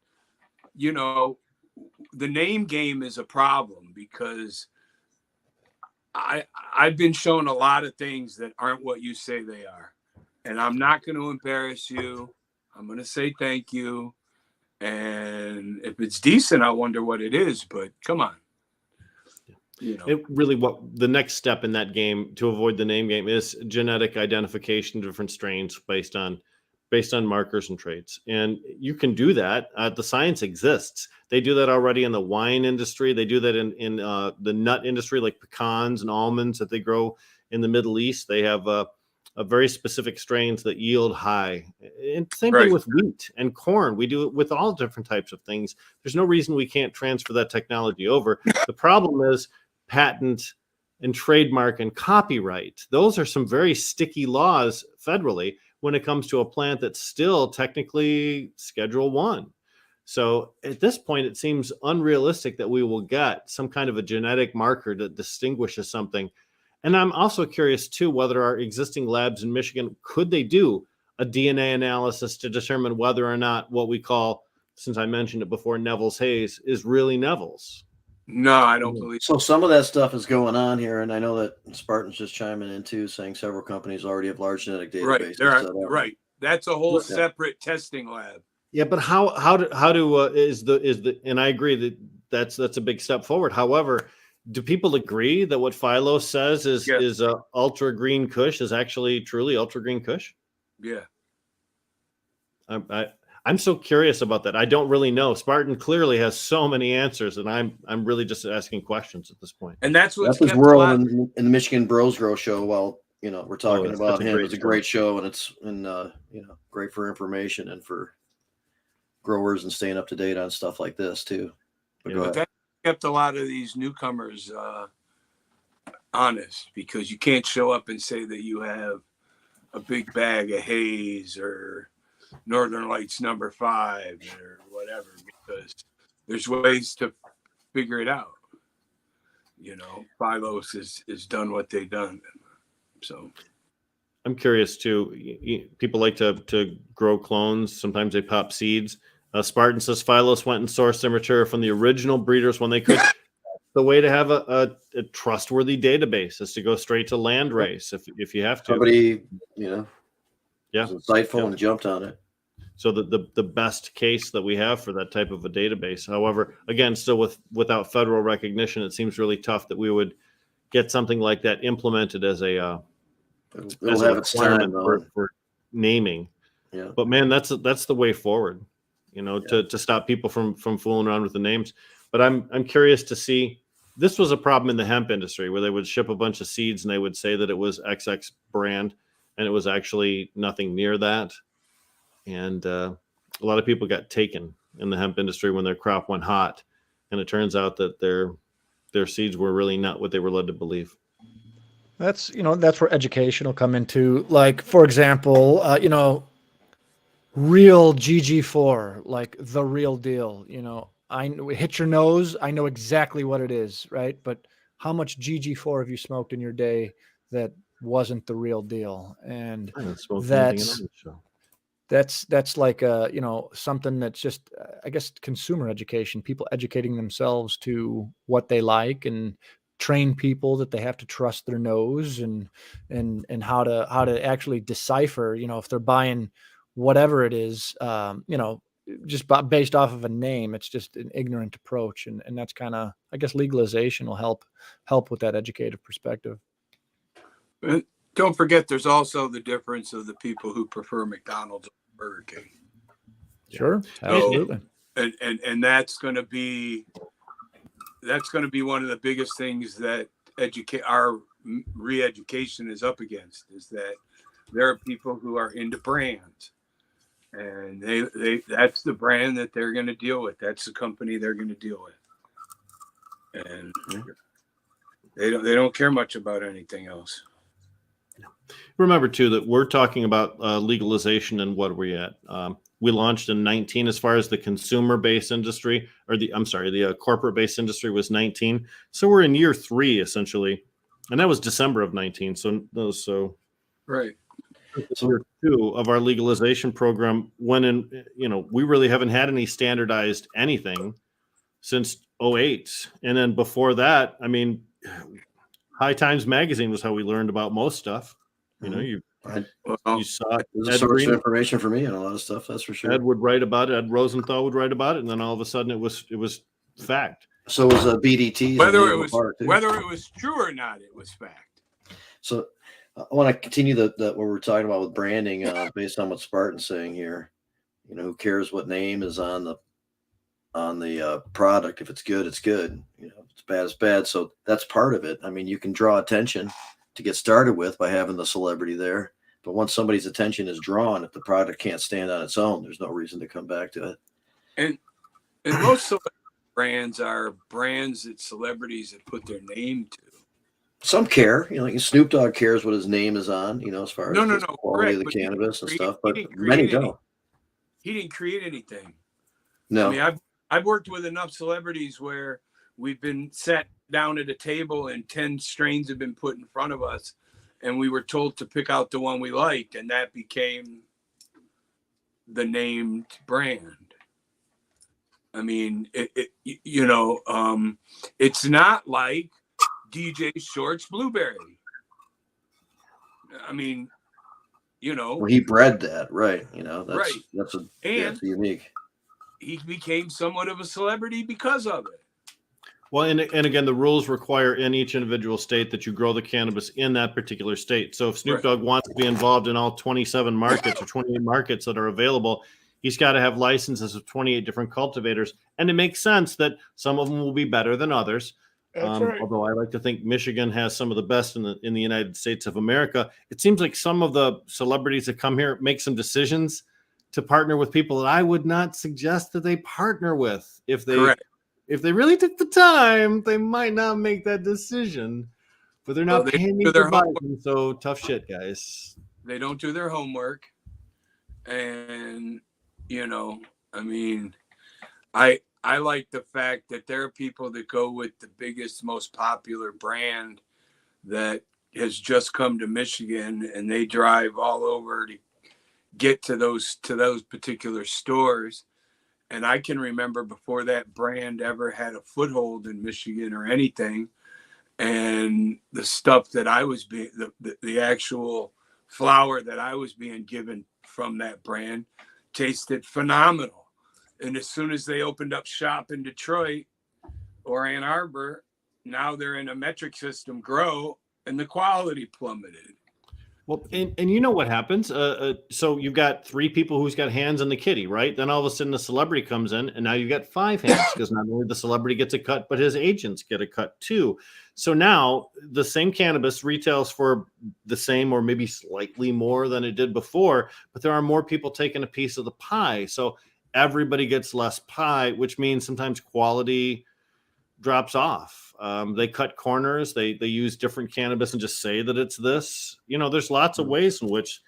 the name game is a problem because I've been shown a lot of things that aren't what you say they are. And I'm not going to embarrass you. I'm going to say thank you. And if it's decent, I wonder what it is, but come on. It really, what the next step in that game to avoid the name game is genetic identification of different strains based on markers and traits. And you can do that. The science exists. They do that already in the wine industry. They do that in the nut industry, like pecans and almonds that they grow in the Middle East. They have a very specific strains that yield high. And same thing with wheat and corn. We do it with all different types of things. There's no reason we can't transfer that technology over. The problem is patent and trademark and copyright. Those are some very sticky laws federally when it comes to a plant that's still technically Schedule 1. So at this point, it seems unrealistic that we will get some kind of a genetic marker that distinguishes something. And I'm also curious, too, whether our existing labs in Michigan, could they do a DNA analysis to determine whether or not what we call, since I mentioned it before, Neville's haze is really Neville's? No, I don't believe so. Some of that stuff is going on here, and I know that Spartan's just chiming in too, saying several companies already have large genetic databases. Right. That's a whole separate testing lab. Yeah, but how do is the and I agree that's a big step forward. However, do people agree that what Philo says is ultra green Kush is actually truly ultra green Kush? Yeah. I'm so curious about that. I don't really know. Spartan clearly has so many answers, and I'm really just asking questions at this point. And that's what's his world in the Michigan Bros Grow show. Well, we're talking about him. It's a great show, and it's great for information and for growers and staying up to date on stuff like this too. But that kept a lot of these newcomers honest, because you can't show up and say that you have a big bag of haze or Northern Lights number 5 or whatever, because there's ways to figure it out. Philos is done what they've done. So I'm curious too. People like to grow clones. Sometimes they pop seeds. Spartan says Philos went and sourced their material from the original breeders when they could. The way to have a trustworthy database is to go straight to landrace if you have to. Somebody, was insightful and jumped on it. So the best case that we have for that type of a database. However, again, still without federal recognition, it seems really tough that we would get something like that implemented as a requirement for naming. Yeah. But man, that's the way forward. To stop people from fooling around with the names. But I'm curious to see. This was a problem in the hemp industry where they would ship a bunch of seeds and they would say that it was XX brand, and it was actually nothing near that. And a lot of people got taken in the hemp industry when their crop went hot, and it turns out that their seeds were really not what they were led to believe. That's that's where education will come into. Like, for example, real GG4, like the real deal. Hit your nose. I know exactly what it is, right? But how much GG4 have you smoked in your day that wasn't the real deal? And I haven't smoked anything in that's on the show. that's like something that's just I guess consumer education, people educating themselves to what they like, and train people that they have to trust their nose, and how to actually decipher, if they're buying whatever it is, just based off of a name. It's just an ignorant approach, and that's kind of, I guess, legalization will help with that educative perspective. Don't forget, there's also the difference of the people who prefer McDonald's or Burger King. Sure, absolutely. And that's going to be one of the biggest things that our re-education is up against, is that there are people who are into brands, and they that's the brand that they're going to deal with. That's the company they're going to deal with, and they don't care much about anything else. Remember too that we're talking about legalization, and what are we at? We launched in 19 as far as the consumer-based industry, or the corporate-based industry was 19. So we're in year 3 essentially, and that was December of 19. So Right. So year 2 of our legalization program, when we really haven't had any standardized anything since 2008, and then before that, I mean, High Times Magazine was how we learned about most stuff. You saw it. It's a source of information for me and a lot of stuff. That's for sure. Ed would write about it. Ed Rosenthal would write about it, and then all of a sudden it was fact. So was BDT. Whether it was true or not, it was fact. So I want to continue what we're talking about with branding, based on what Spartan's saying here. Who cares what name is on the product? If it's good, it's good. If it's bad, it's bad. So that's part of it. I mean, you can draw attention to get started with by having the celebrity there. But once somebody's attention is drawn, if the product can't stand on its own, there's no reason to come back to it. And most brands are brands that celebrities have put their name to. Some care, like Snoop Dogg cares what his name is on, as far as the quality of the correct, cannabis and stuff, but many don't. He didn't create anything. No. I mean, I've worked with enough celebrities where we've been sat down at a table and 10 strains have been put in front of us, and we were told to pick out the one we liked, and that became the named brand. I mean, it's not like DJ Short's Blueberry. I mean, well, he bred that, right? Right. That's unique. He became somewhat of a celebrity because of it. Well, and again, the rules require in each individual state that you grow the cannabis in that particular state. So if Snoop Dogg wants to be involved in all 27 markets or 28 markets that are available, he's got to have licenses of 28 different cultivators. And it makes sense that some of them will be better than others. Right. Although I like to think Michigan has some of the best in the United States of America. It seems like some of the celebrities that come here make some decisions to partner with people that I would not suggest that they partner with. If they really took the time, they might not make that decision. But they're not paying me to buy them, so tough shit, guys. They don't do their homework. And, I mean, I like the fact that there are people that go with the biggest, most popular brand that has just come to Michigan, and they drive all over to get to those particular stores. And I can remember before that brand ever had a foothold in Michigan or anything, and the stuff that I was being, the actual flower that I was being given from that brand tasted phenomenal. And as soon as they opened up shop in Detroit or Ann Arbor, now they're in a metric system grow, and the quality plummeted. Well, and you know what happens? So you've got 3 people who's got hands in the kitty, right? Then all of a sudden the celebrity comes in, and now you've got 5 hands, because not only the celebrity gets a cut, but his agents get a cut too. So now the same cannabis retails for the same or maybe slightly more than it did before, but there are more people taking a piece of the pie. So everybody gets less pie, which means sometimes quality drops off. They cut corners. They use different cannabis and just say that it's this. There's lots of ways in which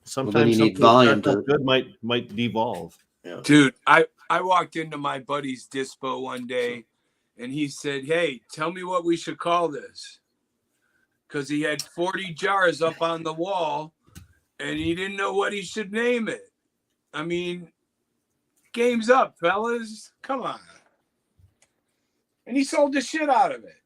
sometimes you need something volume that starts off good might devolve. Yeah. Dude, I walked into my buddy's dispo one day and he said, "Hey, tell me what we should call this." Because he had 40 jars up on the wall and he didn't know what he should name it. I mean, game's up, fellas. Come on. And he sold the shit out of it.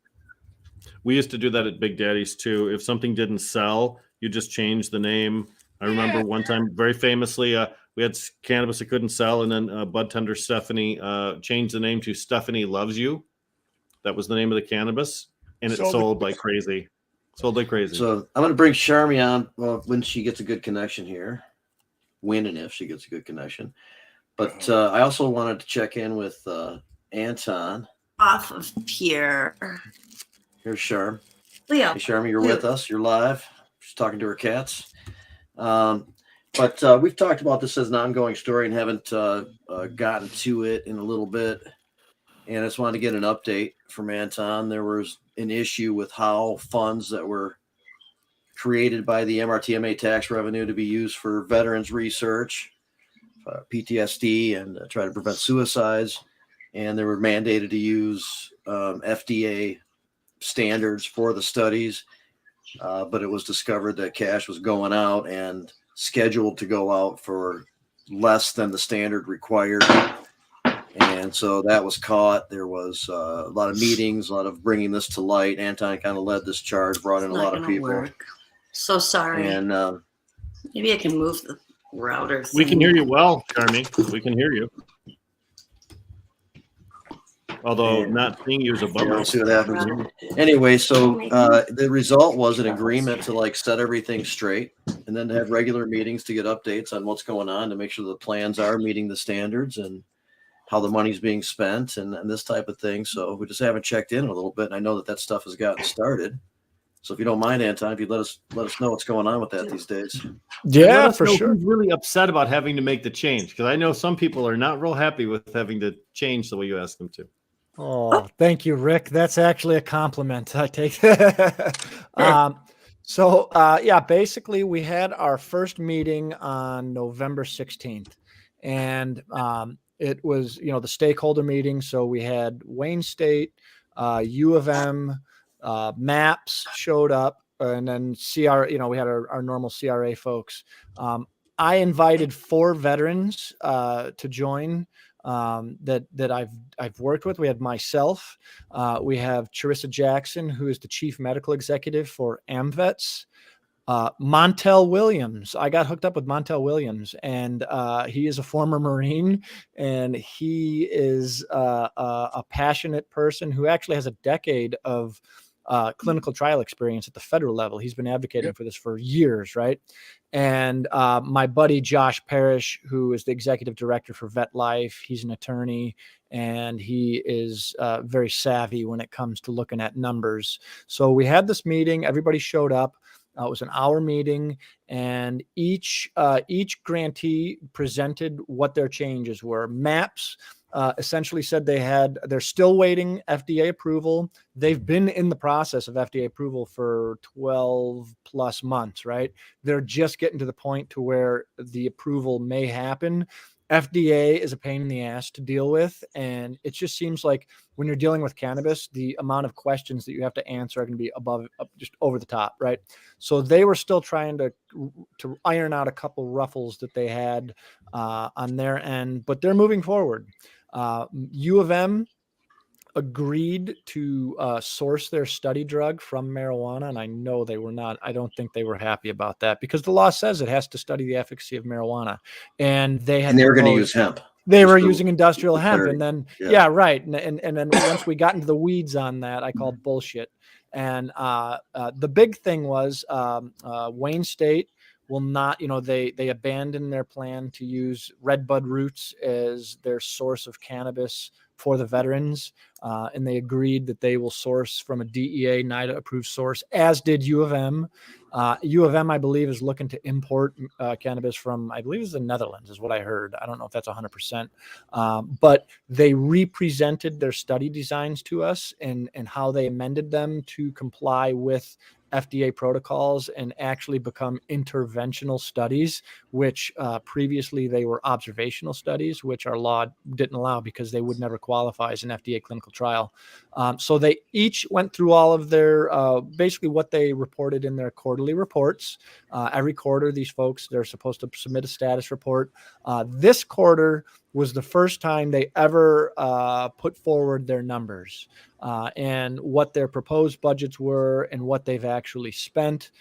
We used to do that at Big Daddy's too. If something didn't sell, you just change the name. I remember one time very famously, we had cannabis that couldn't sell, and then bud tender Stephanie changed the name to Stephanie Loves You. That was the name of the cannabis, and it sold like crazy. Sold like crazy. So I'm going to bring Charmie on when she gets a good connection here. When and if she gets a good connection. But I also wanted to check in with Anton. Off of here. Here's Charm. Leo. Hey, Charmie, you're with us. You're live. She's talking to her cats. But we've talked about this as an ongoing story and haven't gotten to it in a little bit. And I just wanted to get an update from Anton. There was an issue with how funds that were created by the MRTMA tax revenue to be used for veterans research, PTSD, and try to prevent suicides. And they were mandated to use FDA standards for the studies. But it was discovered that cash was going out and scheduled to go out for less than the standard required. And so that was caught. There was a lot of meetings, a lot of bringing this to light. Anton kind of led this charge, brought in a lot of people. Work. So sorry. And maybe I can move the router. We can hear you well, Charmie. We can hear you. Although not seeing you is a bummer. We'll see what happens. Anyway, so the result was an agreement to like set everything straight and then to have regular meetings to get updates on what's going on to make sure the plans are meeting the standards and how the money's being spent and this type of thing. So we just haven't checked in a little bit. And I know that stuff has gotten started. So if you don't mind, Anton, if you let us know what's going on with that these days. Yeah, for sure. Who's really upset about having to make the change? Because I know some people are not real happy with having to change the way you ask them to. Oh, thank you, Rick. That's actually a compliment. I take that. Basically we had our first meeting on November 16th and it was, the stakeholder meeting. So we had Wayne State, U of M, MAPS showed up, and then CR, we had our normal CRA folks. I invited 4 veterans to join that I've worked with. We had myself, we have Charissa Jackson, who is the chief medical executive for AMVETS. Montel Williams. I got hooked up with Montel Williams, and he is a former Marine, and he is a passionate person who actually has a decade of clinical trial experience at the federal level. He's been advocating for this for years, right? And my buddy Josh Parrish, who is the executive director for Vet Life, he's an attorney, and he is very savvy when it comes to looking at numbers. So we had this meeting. Everybody showed up. It was an hour meeting, and each grantee presented what their changes were. MAPS essentially said they're still waiting FDA approval. They've been in the process of FDA approval for 12 plus months, right? They're just getting to the point to where the approval may happen. FDA is a pain in the ass to deal with. And it just seems like when you're dealing with cannabis, the amount of questions that you have to answer are going to be just over the top, right? So they were still trying to iron out a couple ruffles that they had on their end, but they're moving forward. U of M agreed to source their study drug from marijuana. And I know I don't think they were happy about that because the law says it has to study the efficacy of marijuana. And they were going to use hemp. They were using industrial hemp. And then, right. And then once we got into the weeds on that, I called bullshit. And the big thing was Wayne State will not, they abandoned their plan to use redbud roots as their source of cannabis for the veterans. And they agreed that they will source from a DEA NIDA approved source, as did U of M. U of M, I believe, is looking to import cannabis from, I believe it's the Netherlands is what I heard. I don't know if that's 100%. But they represented their study designs to us and how they amended them to comply with FDA protocols and actually become interventional studies, which previously they were observational studies, which our law didn't allow because they would never qualify as an FDA clinical trial. So they each went through all of their, basically what they reported in their quarterly reports. Every quarter, these folks, they're supposed to submit a status report. This quarter was the first time they ever put forward their numbers and what their proposed budgets were and what they've actually spent.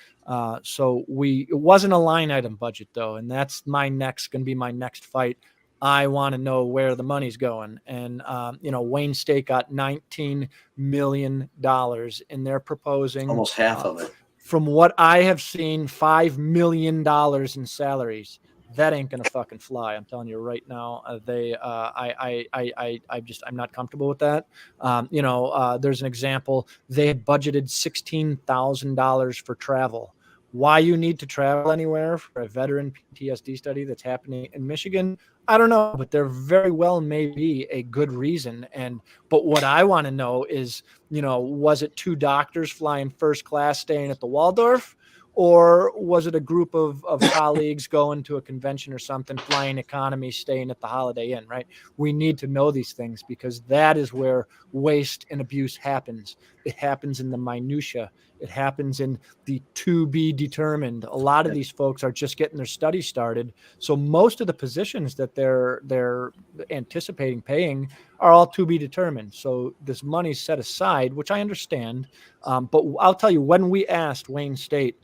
So it wasn't a line item budget though. And that's going to be my next fight. I want to know where the money's going. And, Wayne State got $19 million and they're proposing Almost half of it. From what I have seen, $5 million in salaries. That ain't gonna fucking fly. I'm telling you right now. I'm not comfortable with that. There's an example. They had budgeted $16,000 for travel. Why you need to travel anywhere for a veteran PTSD study that's happening in Michigan, I don't know, but there very well may be a good reason. But what I want to know is, was it 2 doctors flying first class staying at the Waldorf? Or was it a group of colleagues going to a convention or something, flying economy, staying at the Holiday Inn, right? We need to know these things because that is where waste and abuse happens. It happens in the minutia. It happens in the to be determined. A lot of these folks are just getting their study started. So most of the positions that they're anticipating paying are all to be determined. So this money's set aside, which I understand. But I'll tell you, when we asked Wayne State,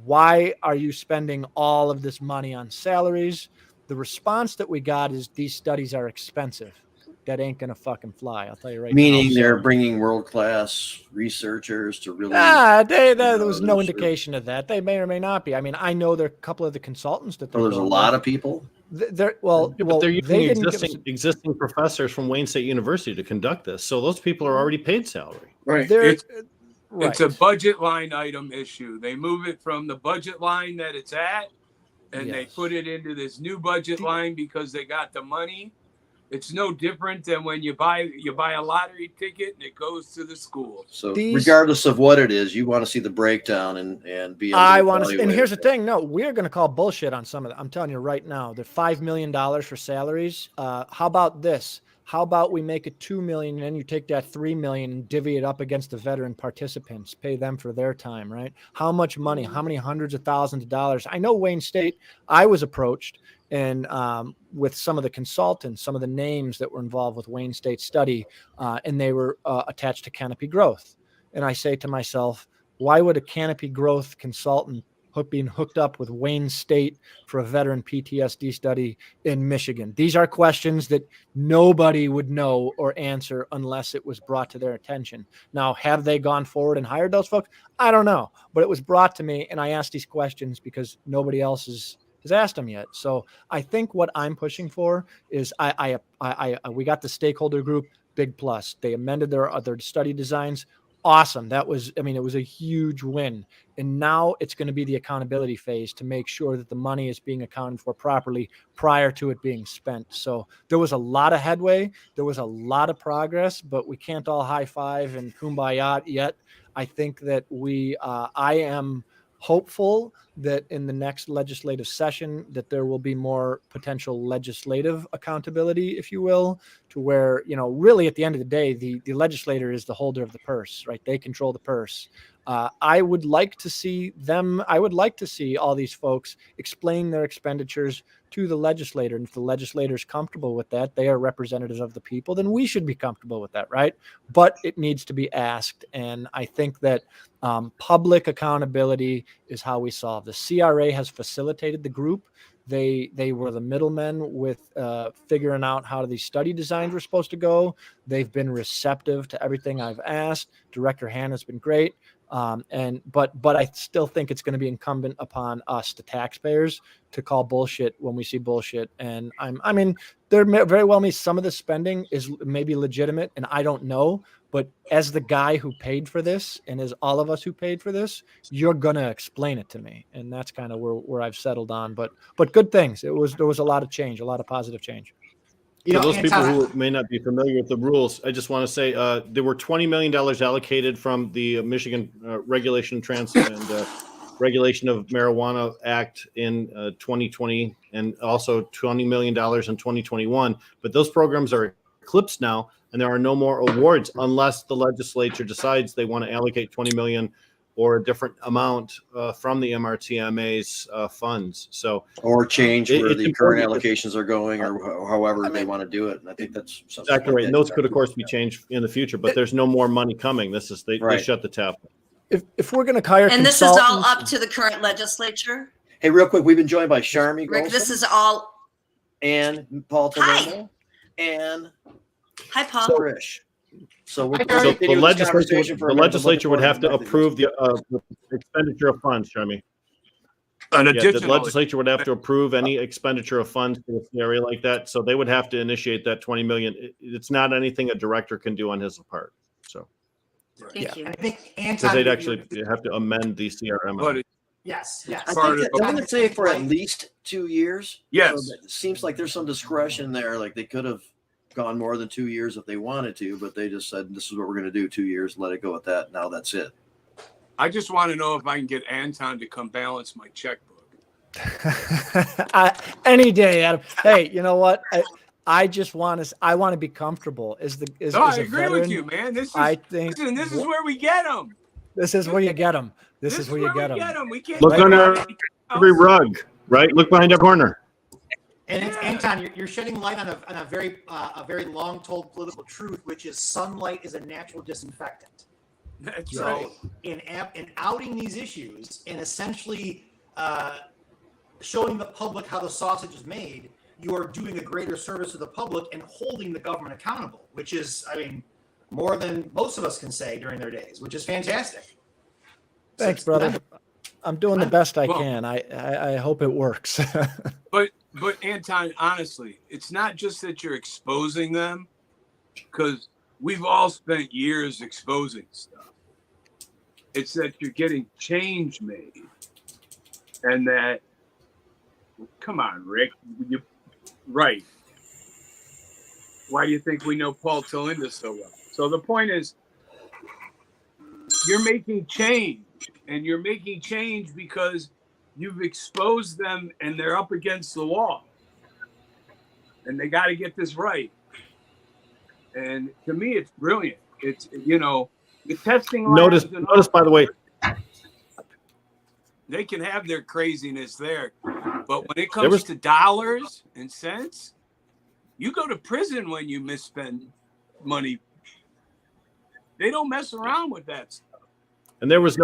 why are you spending all of this money on salaries? The response that we got is these studies are expensive. That ain't going to fucking fly. I'll tell you right now. Meaning they're bringing world-class researchers to really... There was no indication of that. They may or may not be. I mean, I know there are a couple of the consultants that there's a lot of people. They're using existing professors from Wayne State University to conduct this. So those people are already paid salary. Right. It's a budget line item issue. They move it from the budget line that it's at, and they put it into this new budget line because they got the money. It's no different than when you buy a lottery ticket and it goes to the school. So regardless of what it is, you want to see the breakdown and be. And here's the thing. No, we're going to call bullshit on some of that. I'm telling you right now, the $5 million for salaries. How about this? How about we make it $2 million and then you take that $3 million and divvy it up against the veteran participants, pay them for their time, right? How much money, how many hundreds of thousands of dollars? I know Wayne State, I was approached and with some of the consultants, some of the names that were involved with Wayne State study, and they were attached to Canopy Growth. And I say to myself, why would a Canopy Growth consultant being hooked up with Wayne State for a veteran PTSD study in Michigan? These are questions that nobody would know or answer unless it was brought to their attention. Now, have they gone forward and hired those folks? I don't know, but it was brought to me and I asked these questions because nobody else has asked them yet. So I think what I'm pushing for is we got the stakeholder group, big plus. They amended their study designs. Awesome. It was a huge win. And now it's going to be the accountability phase to make sure that the money is being accounted for properly prior to it being spent. So there was a lot of headway. There was a lot of progress, but we can't all high five and kumbaya yet. I think that I am hopeful that in the next legislative session that there will be more potential legislative accountability, if you will, to where, really at the end of the day, the legislator is the holder of the purse, right? They control the purse. I would like to see all these folks explain their expenditures to the legislator. And if the legislator is comfortable with that, they are representatives of the people, then we should be comfortable with that, right? But it needs to be asked. And I think that public accountability is how we solve this. CRA has facilitated the group. They were the middlemen with figuring out how these study designs were supposed to go. They've been receptive to everything I've asked. Director Hannah's been great. But I still think it's going to be incumbent upon us, the taxpayers, to call bullshit when we see bullshit. And I mean, there very well may some of the spending is maybe legitimate, and I don't know. But as the guy who paid for this, and as all of us who paid for this, you're gonna explain it to me, and that's kind of where I've settled on. But good things. There was a lot of change, a lot of positive change. For those people who may not be familiar with the rules, I just want to say there were $20 million allocated from the Michigan Regulation and Regulation of Marijuana Act in 2020, and also $20 million in 2021. But those programs are eclipsed now, and there are no more awards unless the legislature decides they want to allocate $20 million or a different amount from the MRTMA's funds. So, or change where the current important. allocations are going, or however they want to do it. And I think that's something Exactly right. And those could, of course, be changed in the future, but there's no more money coming. This is they shut the tap. If we're going to hire And this is all up to the current legislature. Hey, real quick, we've been joined by Charmie, Rick, Gholson, this is all. and Paul Toleno, and Hi, Paul. Trish. So we're So the legislature would have to approve the expenditure of funds, Charmie. The legislature would have to approve any expenditure of funds for a scenario like that. So they would have to initiate that $20 million. It's not anything a director can do on his part. So Thank you. I think because they'd actually have to amend the CRM. But yes. I'm going to say for at least 2 years. yes, So it seems like there's some discretion there. Like they could have gone more than 2 years if they wanted to, but they just said, this is what we're going to do, 2 years, let it go at that. Now that's it. I just want to know if I can get Anton to come balance my checkbook. Any day, Adam. Hey, you know what? I just want to be comfortable. I agree with you, man. This is where we get them. This is where you get them. This is where you get them. We can't look under every rug, right? Look behind every corner. And it's, Anton, you're shedding light on a very long told political truth, which is sunlight is a natural disinfectant. That's So right. in outing these issues and essentially showing the public how the sausage is made, you are doing a greater service to the public and holding the government accountable, which is, I mean, more than most of us can say during their days, which is fantastic. Thanks, brother. I'm doing the best I can. I hope it works. But Anton, honestly, it's not just that you're exposing them, because we've all spent years exposing stuff. It's that you're getting change made, and that, come on, Rick, right. Why do you think we know Paul Toleno so well? So the point is, you're making change, and you're making change because you've exposed them and they're up against the wall, and they got to get this right. And to me, it's brilliant. It's, the testing. Notice, by the way, they can have their craziness there, but when it comes to dollars and cents, you go to prison when you misspend money. They don't mess around with that stuff. And there was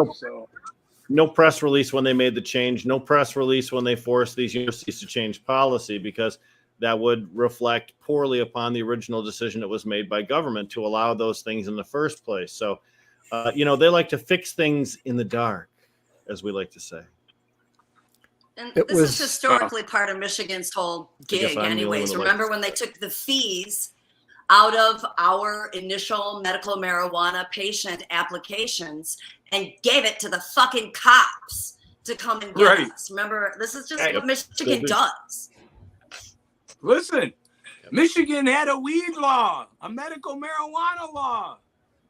no press release when they made the change, no press release when they forced these universities to change policy, because that would reflect poorly upon the original decision that was made by government to allow those things in the first place. So, they like to fix things in the dark, as we like to say. And this is historically part of Michigan's whole gig anyways. Remember when they took the fees out of our initial medical marijuana patient applications and gave it to the fucking cops to come and get us? Remember, this is just what Michigan does. Listen, Michigan had a weed law, a medical marijuana law.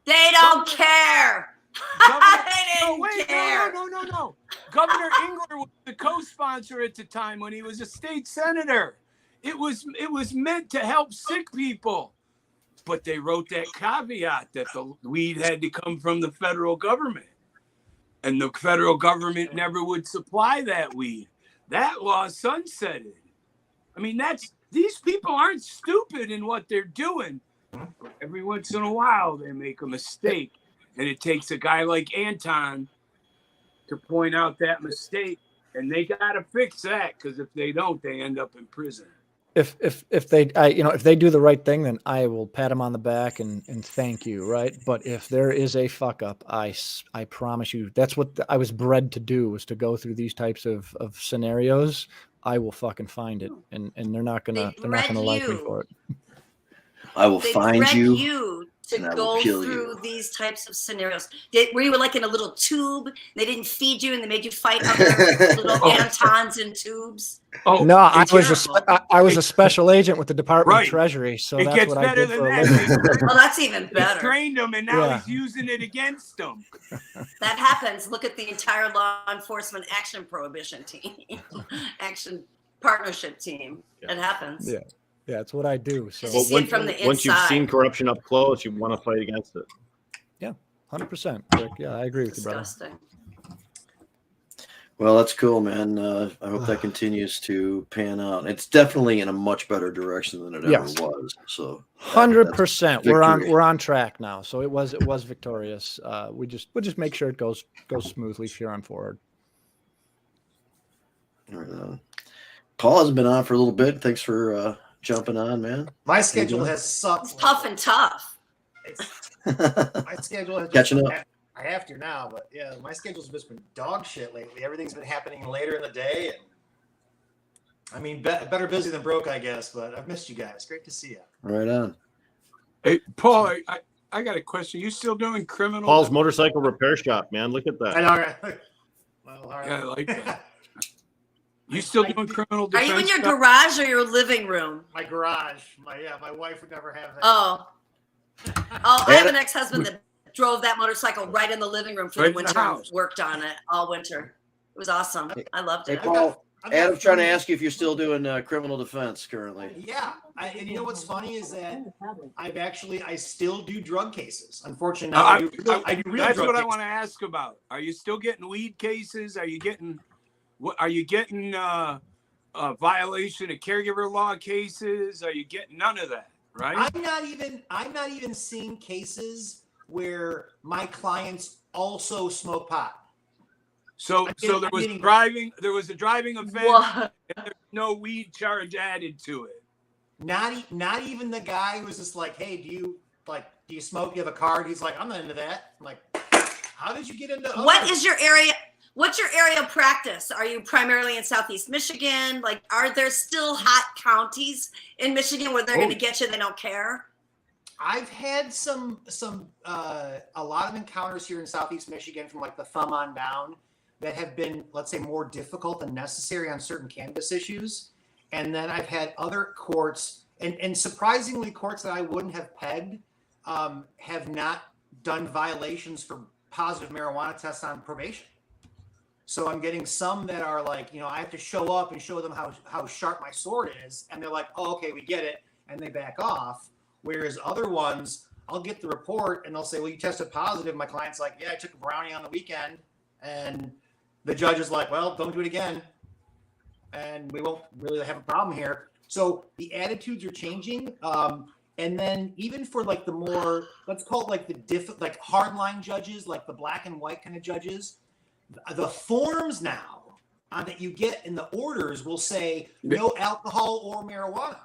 They don't care. They didn't care. No. Governor Engler was the co-sponsor at the time when he was a state senator. It was meant to help sick people, but they wrote that caveat that the weed had to come from the federal government, and the federal government never would supply that weed. That law sunsetted. I mean, these people aren't stupid in what they're doing. But every once in a while, they make a mistake. And it takes a guy like Anton to point out that mistake. And they got to fix that, because if they don't, they end up in prison. if they do the right thing, then I will pat them on the back and thank you, right? But if there is a fuck up, I promise you, that's what I was bred to do, was to go through these types of scenarios. I will fucking find it, and they're not gonna like me for it. I will find you to go through these types of scenarios. Were you like in a little tube? They didn't feed you and they made you fight other little Antons and tubes? Oh no, I was a special agent with the Department of Treasury, so that's what I did for a living. Well, that's even better. He trained them, and now he's using it against them. That happens. Look at the entire law enforcement action prohibition team, action partnership team. It happens. Yeah. Yeah, it's what I do. So once you've seen corruption up close, you want to fight against it. Yeah, 100%. Yeah, I agree with you, brother. Well, that's cool, man. I hope that continues to pan out. It's definitely in a much better direction than it ever was. So 100%. We're on track now. So it was victorious. We'll just make sure it goes smoothly here on forward. Paul has been on for a little bit. Thanks for jumping on, man. My schedule has sucked. It's tough and tough. My schedule has catching up. I have to now, but yeah, my schedule's just been dog shit lately. Everything's been happening later in the day, and I mean, better busy than broke, I guess. But I've missed you guys. Great to see you. Right on. Hey, Paul, I got a question. You still doing criminal? Paul's motorcycle repair shop, man. Look at that. I know. Right? Well, all right. Yeah, I like that. You still doing criminal defense? Are you in your garage or your living room? My garage. My wife would never have that. Oh, I have an ex-husband that drove that motorcycle right in the living room for the winter and worked on it all winter. It was awesome. I loved it. Hey, Paul, Adam's trying to ask you if you're still doing criminal defense currently. Yeah. And you know what's funny is that I still do drug cases. Unfortunately, I do real that's drug what cases. I want to ask about. Are you still getting weed cases? Are you getting a violation of caregiver law cases? Are you getting none of that? Right. I'm not even seeing cases where my clients also smoke pot. So there was a driving offense. And there's no weed charge added to it. Not even the guy who was just like, hey, do you smoke? Do you have a card? He's like, I'm not into that. I'm like, how did you get into What's your area of practice? Are you primarily in Southeast Michigan? Like, are there still hot counties in Michigan where they're going to get you? They don't care. I've had a lot of encounters here in Southeast Michigan from like the thumb on down that have been, let's say, more difficult than necessary on certain cannabis issues. And then I've had other courts, and surprisingly, courts that I wouldn't have pegged have not done violations for positive marijuana tests on probation. So I'm getting some that are like, I have to show up and show them how sharp my sword is. And they're like, oh, okay, we get it. And they back off. Whereas other ones, I'll get the report and they'll say, well, you tested positive. My client's like, yeah, I took a brownie on the weekend. And the judge is like, well, don't do it again. And we won't really have a problem here. So the attitudes are changing. And then even for like the more, let's call it like like hardline judges, like the black and white kind of judges, the forms now that you get in the orders will say no alcohol or marijuana.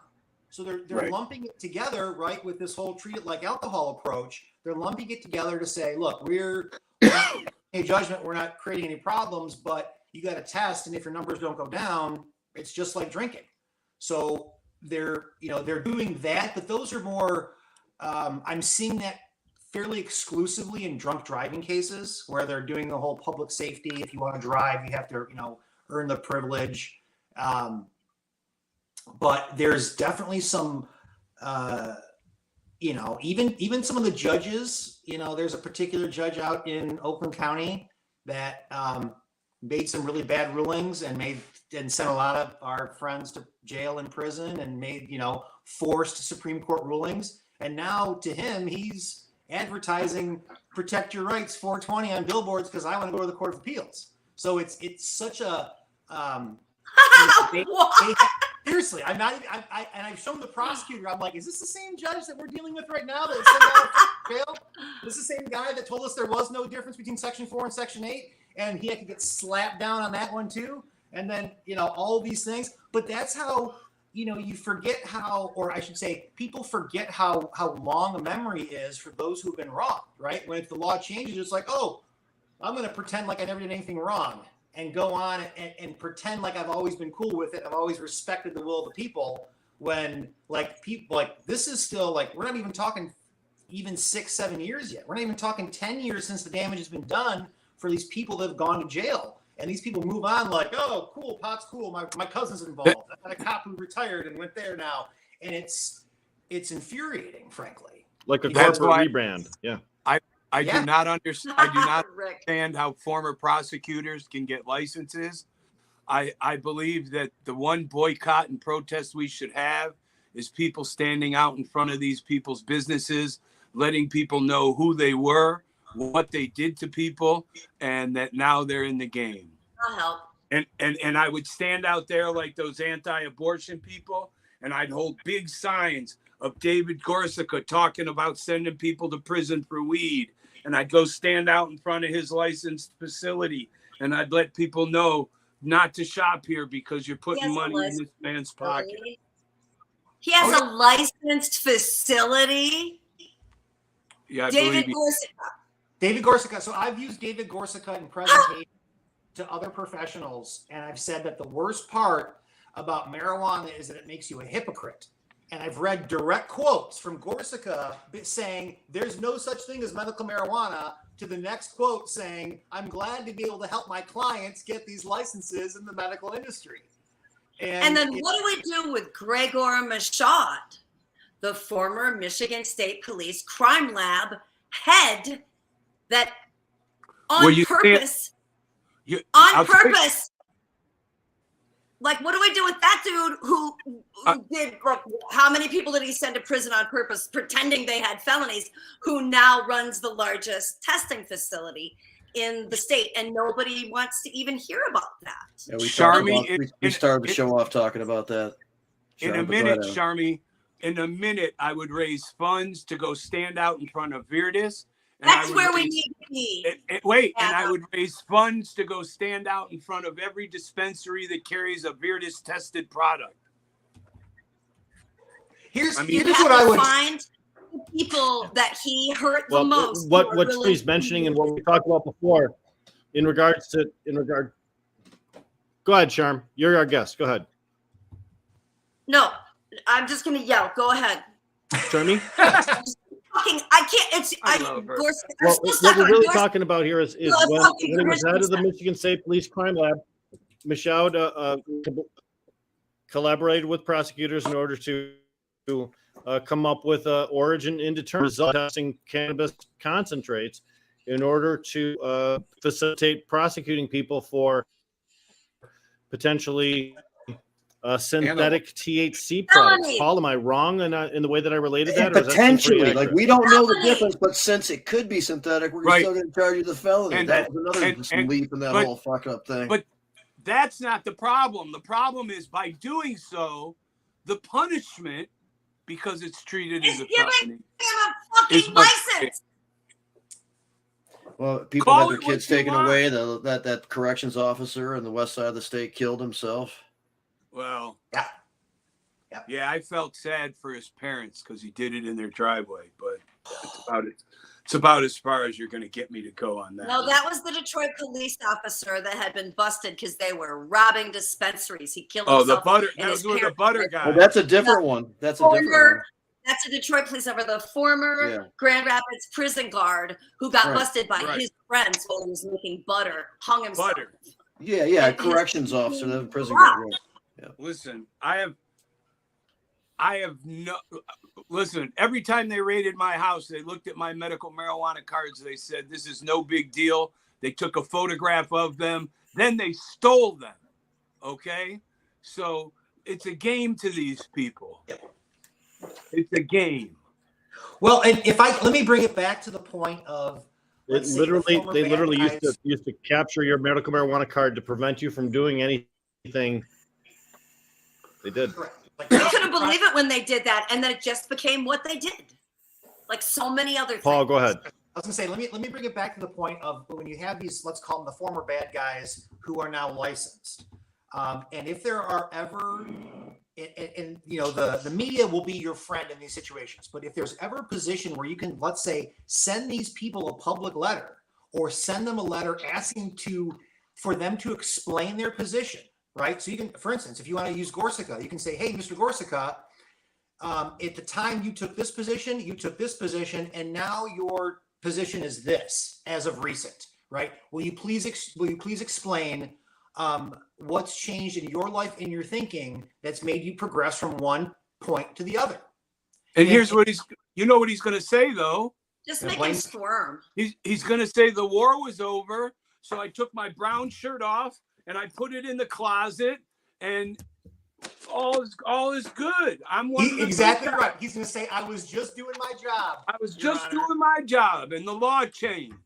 So they're lumping it together, right, with this whole treat it like alcohol approach. They're lumping it together to say, look, we're not a judgment, we're not creating any problems, but you got to test, and if your numbers don't go down, it's just like drinking. So they're doing that, but those are more. I'm seeing that fairly exclusively in drunk driving cases where they're doing the whole public safety. If you want to drive, you have to, earn the privilege. But there's definitely some, even some of the judges, there's a particular judge out in Oakland County that made some really bad rulings and sent a lot of our friends to jail and prison and made, forced Supreme Court rulings. And now to him, he's advertising protect your rights 420 on billboards because I want to go to the Court of Appeals. So it's such a seriously, I'm not. And I've shown the prosecutor. I'm like, is this the same judge that we're dealing with right now? That sent out jail? This is the same guy that told us there was no difference between Section 4 and Section 8, and he had to get slapped down on that one too. And then all these things. But that's how you forget how, or I should say, people forget how long a memory is for those who've been wronged, right? When if the law changes, it's like, oh, I'm going to pretend like I never did anything wrong and go on and pretend like I've always been cool with it. I've always respected the will of the people. When like people like this is still like, we're not even talking even 6-7 years yet. We're not even talking 10 years since the damage has been done for these people that have gone to jail. And these people move on like, oh, cool, pot's cool. My cousin's involved. I had a cop who retired and went there now. And it's infuriating, frankly. Like a That's corporate why- rebrand. Yeah. I do not understand Rick. how former prosecutors can get licenses. I believe that the one boycott and protest we should have is people standing out in front of these people's businesses, letting people know who they were, what they did to people, and that now they're in the game. I'll help. And I would stand out there like those anti-abortion people, and I'd hold big signs of David Gorsica talking about sending people to prison for weed. And I'd go stand out in front of his licensed facility, and I'd let people know not to shop here because you're putting Yes, money in license. this man's pocket. He has a licensed facility. Yeah, I David believe you. Gorsica. David Gorsica. So I've used David Gorsica in presentation to other professionals, and I've said that the worst part about marijuana is that it makes you a hypocrite. And I've read direct quotes from Gorsica saying there's no such thing as medical marijuana, to the next quote saying, I'm glad to be able to help my clients get these licenses in the medical industry. And then what do we do with Gregor Michaud, the former Michigan State Police crime lab head that on Well, you purpose, I'll tell you- purpose, like, what do we do with that dude who did, like, how many people did he send to prison on purpose, pretending they had felonies, who now runs the largest testing facility in the state, and nobody wants to even hear about that. Yeah, we Charmie, we started the show off talking about that. In a Sean, but go minute, ahead. Charmie, in a minute, I would raise funds to go stand out in front of Viridis. And That's I would where we raise- need to be. and I would raise funds to go stand out in front of every dispensary that carries a Viridis tested product. here's I mean- You here's have what I to would find the people that he hurt the Well, most. what who are willing Charmie's to mentioning do and what we talked about before, go ahead, Charm. You're our guest. Go ahead, No, I'm just gonna yell. Go ahead. Charmie. I can't. It's I love her. Gorsuch, I'm Well, still what stuck we're on really Gorsuch. talking about here is Well, when fucking he was head of the Christmas. Michigan State Police Crime Lab, Michaud collaborated with prosecutors in order to come up with origin indeterminate result testing cannabis concentrates in order to facilitate prosecuting people for potentially synthetic THC products. Felony. Paul, am I wrong in the way that I related that? Or is that Potentially, pretty like accurate? we don't know the Felony. difference, but since it could be synthetic, we're Right. still going to charge you the felony. And- that was another and- leap in that but- whole fuck up thing. but- That's not the problem. The problem is by doing so, the punishment, because it's treated as a It's giving felony. him a fucking It's much- license. Well, people Call got their it what kids you taken want. away. That corrections officer on the west side of the state killed himself. Well, Yeah. yeah, I felt sad for his parents because he did it in their driveway, but it's about as far as you're going to get me to go on that. No, that was the Detroit police officer that had been busted because they were robbing dispensaries. He killed Oh, the himself. butter. and That his was with the parents butter were- guy. Oh, that's a different one. That's a different Former- one. That's a Detroit police officer, the former Yeah. Grand Rapids prison guard who got Right. busted by Right. his friends while he was making butter, hung himself. Butter. Yeah, yeah, And his- corrections officer, the prison Wow. guard. Yeah. Listen, I have no. Listen, every time they raided my house, they looked at my medical marijuana cards. They said, "This is no big deal." They took a photograph of them. Then they stole them. Okay, so it's a game to these people. It's a game. Well, and let me bring it back to the point of let's say the former They bad literally guys- used to capture your medical marijuana card to prevent you from doing anything. They did. Correct. Like, I couldn't believe it when they did that, and then it just became what they did. Like so many other things. Paul, go ahead. I was gonna say, let me bring it back to the point of when you have these, let's call them the former bad guys who are now licensed, and if there are ever and you know, the media will be your friend in these situations. But if there's ever a position where you can, let's say, send these people a public letter or send them a letter asking for them to explain their position, right? So you can, for instance, if you want to use Gorsica, you can say, hey, Mr. Gorsica, at the time you took this position, and now your position is this as of recent, right? Will you please explain what's changed in your life, in your thinking, that's made you progress from one point to the other? And here's what you know what he's going to say, though. Just make him squirm. He's going to say the war was over, so I took my brown shirt off and I put it in the closet, and all is good. Exactly right. He's going to say, I was just doing my job. I was just doing my job, and the law changed.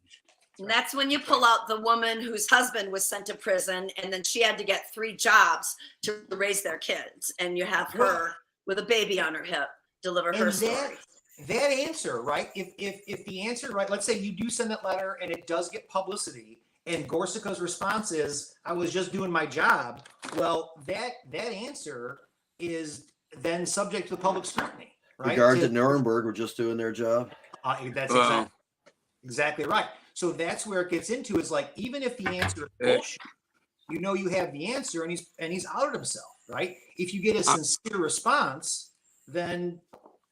And that's when you pull out the woman whose husband was sent to prison, and then she had to get 3 jobs to raise their kids, and you have her with a baby on her hip deliver her story. That answer, right? If the answer, right, let's say you do send that letter and it does get publicity, and Gorsica's response is, I was just doing my job. Well, that answer is then subject to public scrutiny, right? The guards at Nuremberg were just doing their job. That's exactly right. So that's where it gets into, is like, even if the answer is bullshit, you know you have the answer, and he's outed himself, right? If you get a sincere response, then,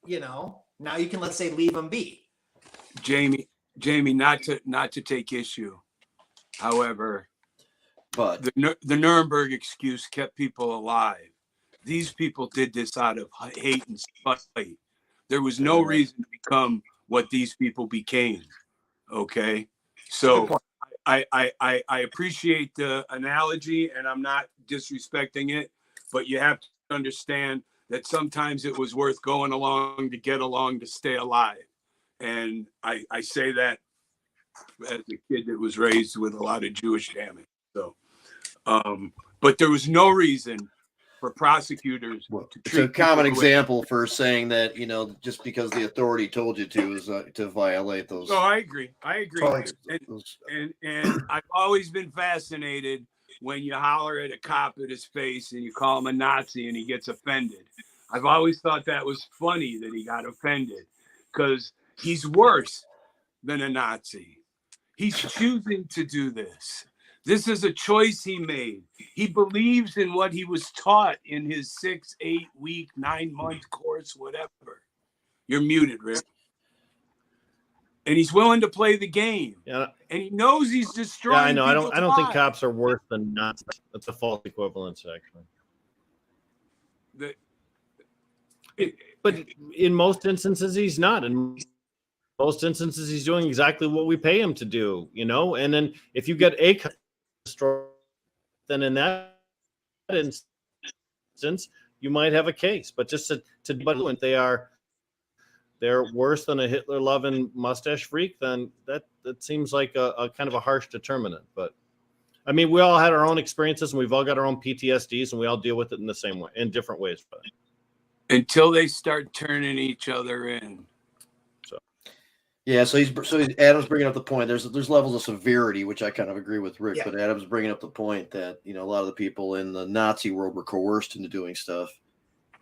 you know, now you can, let's say, leave him be. Jamie, not to take issue. However, but the Nuremberg excuse kept people alive. These people did this out of hate and spite. There was no reason to become what these people became. Okay, so I appreciate the analogy, and I'm not disrespecting it, but you have to understand that sometimes it was worth going along to get along to stay alive. And I say that as a kid that was raised with a lot of Jewish damage. So, but there was no reason for prosecutors to it's treat a common example for saying that, you know, just because the authority told you to is to violate those. No, I agree. And I've always been fascinated when you holler at a cop at his face and you call him a Nazi and he gets offended. I've always thought that was funny that he got offended, because he's worse than a Nazi. He's choosing to do this. This is a choice he made. He believes in what he was taught in his 6, 8 week, 9-month course, whatever. You're muted, Rick. And he's willing to play the game. Yeah. And he knows he's destroying. Yeah, I know. I don't think lives. cops are worse than Nazis. That's a false equivalence, actually. But in most instances, he's not. In most instances, he's doing exactly what we pay him to do, you know? And then if you get a destroyed, then in that instance, you might have a case. But just but they're worse than a Hitler-loving mustache freak, then that seems like a kind of a harsh determinant. But I mean, we all had our own experiences, and we've all got our own PTSDs, and we all deal with it in the same way, in different ways. But until they start turning each other in. Yeah, so Adam's bringing up the point. There's levels of severity, which I kind of agree with Rick, but Adam's bringing up the point that, you know, a lot of the people in the Nazi world were coerced into doing stuff,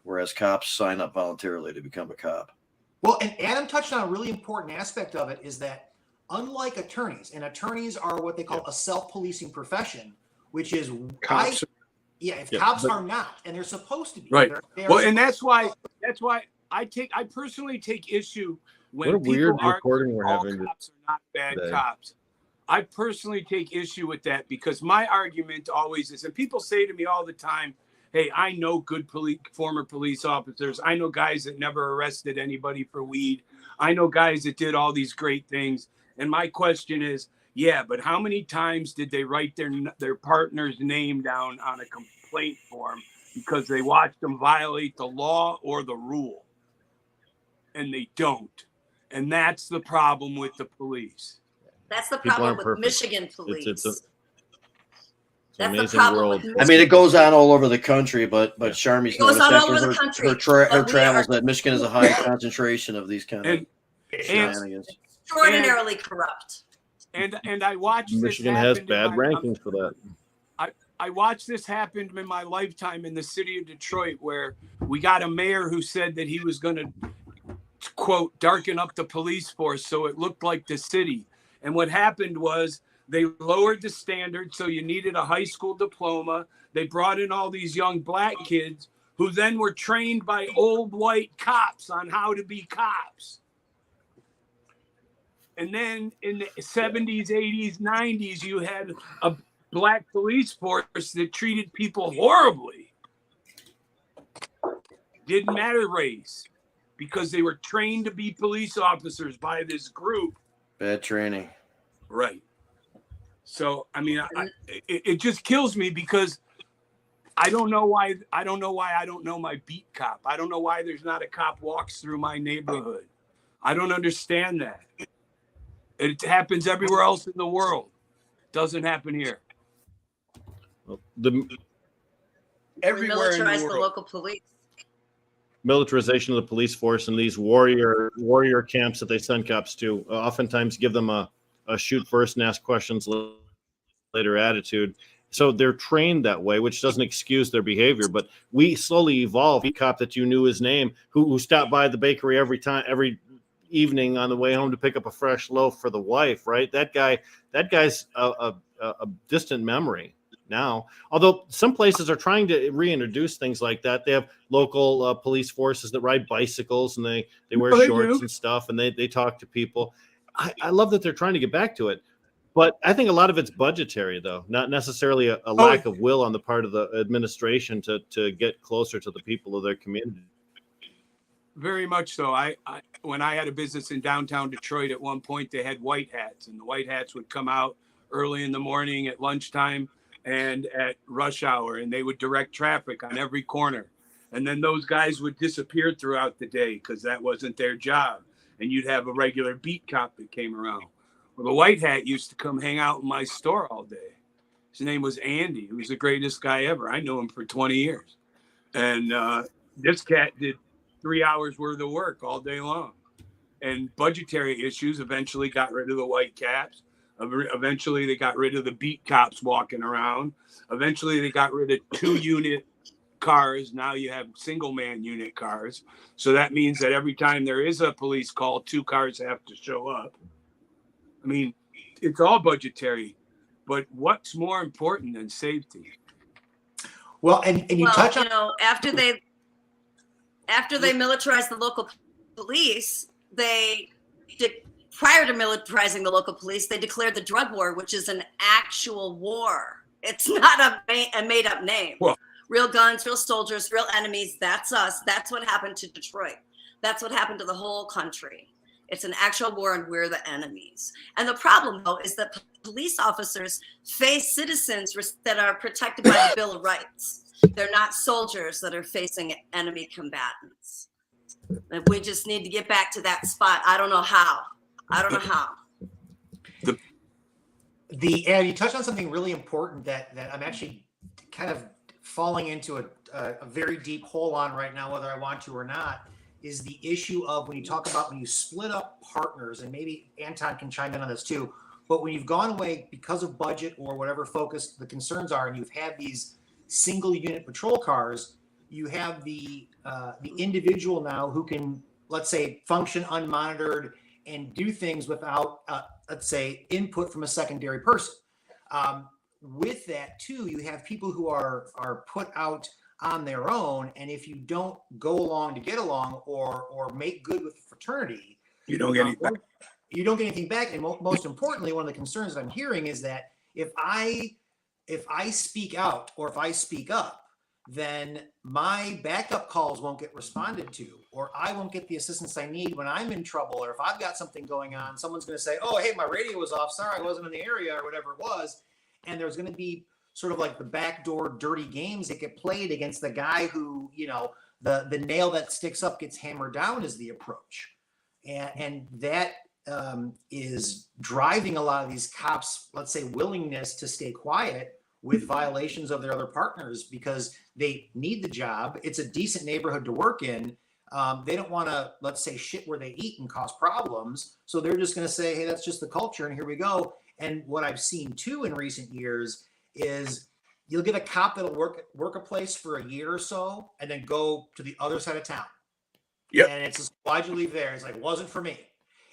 whereas cops sign up voluntarily to become a cop. Well, and Adam touched on a really important aspect of it, is that unlike attorneys, and attorneys are what they call a self-policing profession, which is cops. Cops are not, and they're supposed to be. Right. And that's why I personally take issue when what a people weird argue recording we're all having cops are not bad today. cops. I personally take issue with that, because my argument always is, and people say to me all the time, hey, I know good former police officers. I know guys that never arrested anybody for weed. I know guys that did all these great things. And my question is, yeah, but how many times did they write their partner's name down on a complaint form because they watched them violate the law or the rule? And they don't. And that's the problem with the police. That's the problem with Michigan police. It's That's the the amazing problem world. with I mean, it goes on all over the country, but Charmie's It goes noticed on all after over the country, her but we travels are- that Michigan is a high concentration of these kind of shenanigans. extraordinarily corrupt. And I watched Michigan this has happen bad in my- rankings for that. I watched this happen in my lifetime in the city of Detroit, where we got a mayor who said that he was going to, quote, darken up the police force so it looked like the city. And what happened was they lowered the standard, so you needed a high school diploma. They brought in all these young black kids who then were trained by old white cops on how to be cops. And then in the 70s, 80s, 90s, you had a black police force that treated people horribly. Didn't matter race, because they were trained to be police officers by this group. Bad training. Right. So, I mean, it just kills me, because I don't know why I don't know my beat cop. I don't know why there's not a cop walks through my neighborhood. I don't understand that. It happens everywhere else in the world. Doesn't happen here. Everywhere in the Militarize the world. local police. Militarization of the police force and these warrior camps that they send cops to oftentimes give them a shoot first and ask questions later attitude. So they're trained that way, which doesn't excuse their behavior. But we slowly evolve. A cop that you knew his name, who stopped by the bakery every evening on the way home to pick up a fresh loaf for the wife, right? That guy's a distant memory now. Although some places are trying to reintroduce things like that. They have local police forces that ride bicycles, and they wear shorts and stuff, and they talk to people. I love that they're trying to get back to it. But I think a lot of it's budgetary, though, not necessarily a lack of will on the part of the administration to get closer to the people of their community. Very much so. When I had a business in downtown Detroit, at one point they had white hats, and the white hats would come out early in the morning, at lunchtime, and at rush hour, and they would direct traffic on every corner. And then those guys would disappear throughout the day because that wasn't their job. And you'd have a regular beat cop that came around. Well, the white hat used to come hang out in my store all day. His name was Andy. He was the greatest guy ever. I knew him for 20 years. And this cat did 3 hours worth of work all day long. And budgetary issues eventually got rid of the white caps. Eventually they got rid of the beat cops walking around. Eventually they got rid of 2-unit cars. Now you have single man unit cars. So that means that every time there is a police call, 2 cars have to show up. I mean, it's all budgetary, but what's more important than safety? Well, and you touch on, after they militarized the local police, prior to militarizing the local police, they declared the drug war, which is an actual war. It's not a made up name. Well, real guns, real soldiers, real enemies. That's us. That's what happened to Detroit. That's what happened to the whole country. It's an actual war, and we're the enemies. And the problem, though, is that police officers face citizens that are protected by the Bill of Rights. They're not soldiers that are facing enemy combatants. And we just need to get back to that spot. I don't know how. And you touched on something really important that I'm actually kind of falling into a very deep hole on right now, whether I want to or not, is the issue of when you split up partners, and maybe Anton can chime in on this too, but when you've gone away because of budget or whatever focus the concerns are, and you've had these single unit patrol cars, you have the individual now who can, let's say, function unmonitored and do things without, let's say, input from a secondary person. With that too, you have people who are put out on their own, and if you don't go along to get along or make good with the fraternity, you don't get anything back. You don't get anything back. And most importantly, one of the concerns that I'm hearing is that if I speak out or if I speak up, then my backup calls won't get responded to, or I won't get the assistance I need when I'm in trouble, or if I've got something going on, someone's going to say, "Oh, hey, my radio was off. Sorry, I wasn't in the area," or whatever it was. And there's going to be sort of like the backdoor dirty games that get played against the guy who, the nail that sticks up gets hammered down is the approach. And that is driving a lot of these cops, let's say, willingness to stay quiet with violations of their other partners because they need the job. It's a decent neighborhood to work in. They don't want to, let's say, shit where they eat and cause problems. So they're just going to say, hey, that's just the culture, and here we go. And what I've seen too in recent years is You'll get a cop that'll work a place for a year or so and then go to the other side of town. Yep. And it's just, why'd you leave there? It's like, it wasn't for me.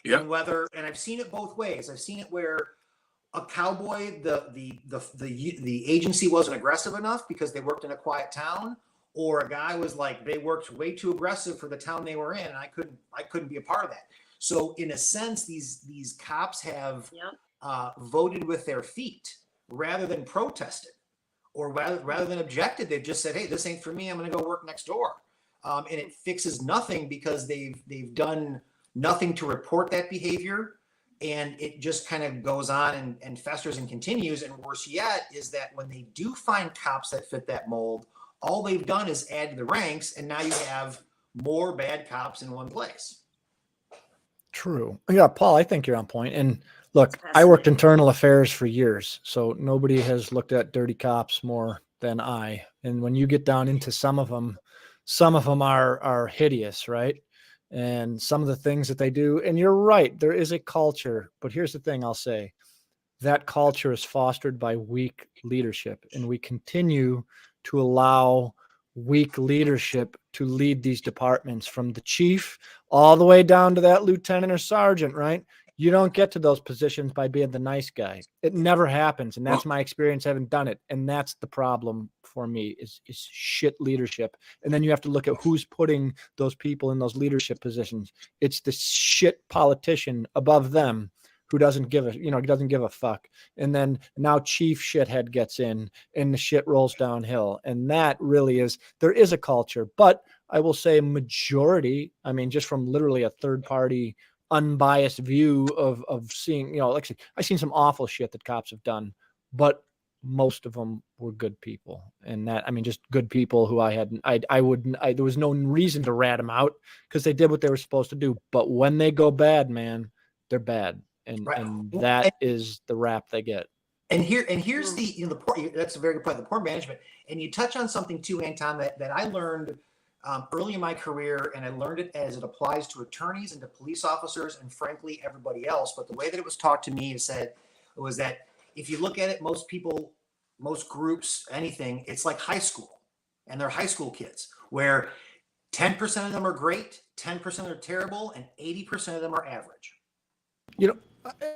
Yep. And I've seen it both ways. I've seen it where a cowboy, the agency wasn't aggressive enough because they worked in a quiet town, or a guy was like, they worked way too aggressive for the town they were in, and I couldn't be a part of that. So in a sense, these cops have voted with their feet rather than protested, or rather than objected. They've just said, hey, this ain't for me, I'm going to go work next door. And it fixes nothing because they've done nothing to report that behavior, and it just kind of goes on and festers and continues. And worse yet is that when they do find cops that fit that mold, all they've done is add to the ranks, and now you have more bad cops in one place. True. Yeah, Paul, I think you're on point. And look, I worked internal affairs for years, so nobody has looked at dirty cops more than I. And when you get down into some of them are hideous, right? And some of the things that they do, and you're right, there is a culture, but here's the thing I'll say. That culture is fostered by weak leadership, and we continue to allow weak leadership to lead these departments, from the chief all the way down to that lieutenant or sergeant, right? You don't get to those positions by being the nice guy. It never happens. And that's my experience having done it. And that's the problem for me is shit leadership. And then you have to look at who's putting those people in those leadership positions. It's the shit politician above them who doesn't give a fuck. And then now chief shithead gets in and the shit rolls downhill. And that really there is a culture, but I will say majority, I mean, just from literally a third party, unbiased view of seeing, like I said, I've seen some awful shit that cops have done, but most of them were good people. And that, I mean, just good people who there was no reason to rat them out because they did what they were supposed to do. But when they go bad, man, they're bad. And that is the rap they get. And here's the poor, that's a very good point, the poor management. And you touch on something too, Anton, that I learned early in my career, and I learned it as it applies to attorneys and to police officers and frankly everybody else. But the way that it was taught to me was that if you look at it, most people, most groups, anything, it's like high school, and they're high school kids where 10% of them are great, 10% are terrible, and 80% of them are average.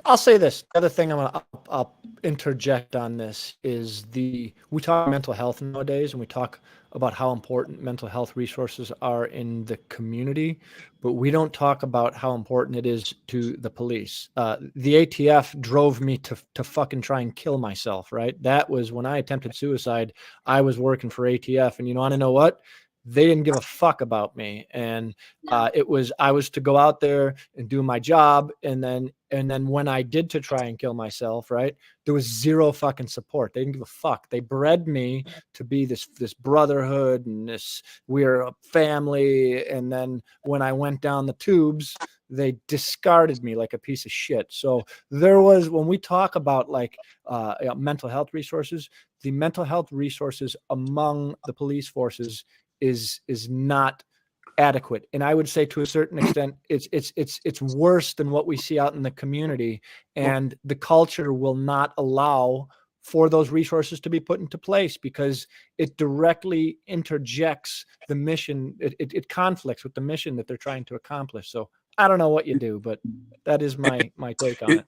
I'll say this. The other thing I'll interject on this is we talk mental health nowadays, and we talk about how important mental health resources are in the community, but we don't talk about how important it is to the police. The ATF drove me to fucking try and kill myself, right? That was when I attempted suicide. I was working for ATF, and you want to know what? They didn't give a fuck about me. And I was to go out there and do my job. And then when I did to try and kill myself, right, there was zero fucking support. They didn't give a fuck. They bred me to be this brotherhood and we're a family. And then when I went down the tubes, they discarded me like a piece of shit. So when we talk about mental health resources, the mental health resources among the police forces is not adequate. And I would say to a certain extent, it's worse than what we see out in the community. And the culture will not allow for those resources to be put into place because it directly interjects the mission. It conflicts with the mission that they're trying to accomplish. So I don't know what you do, but that is my take on it.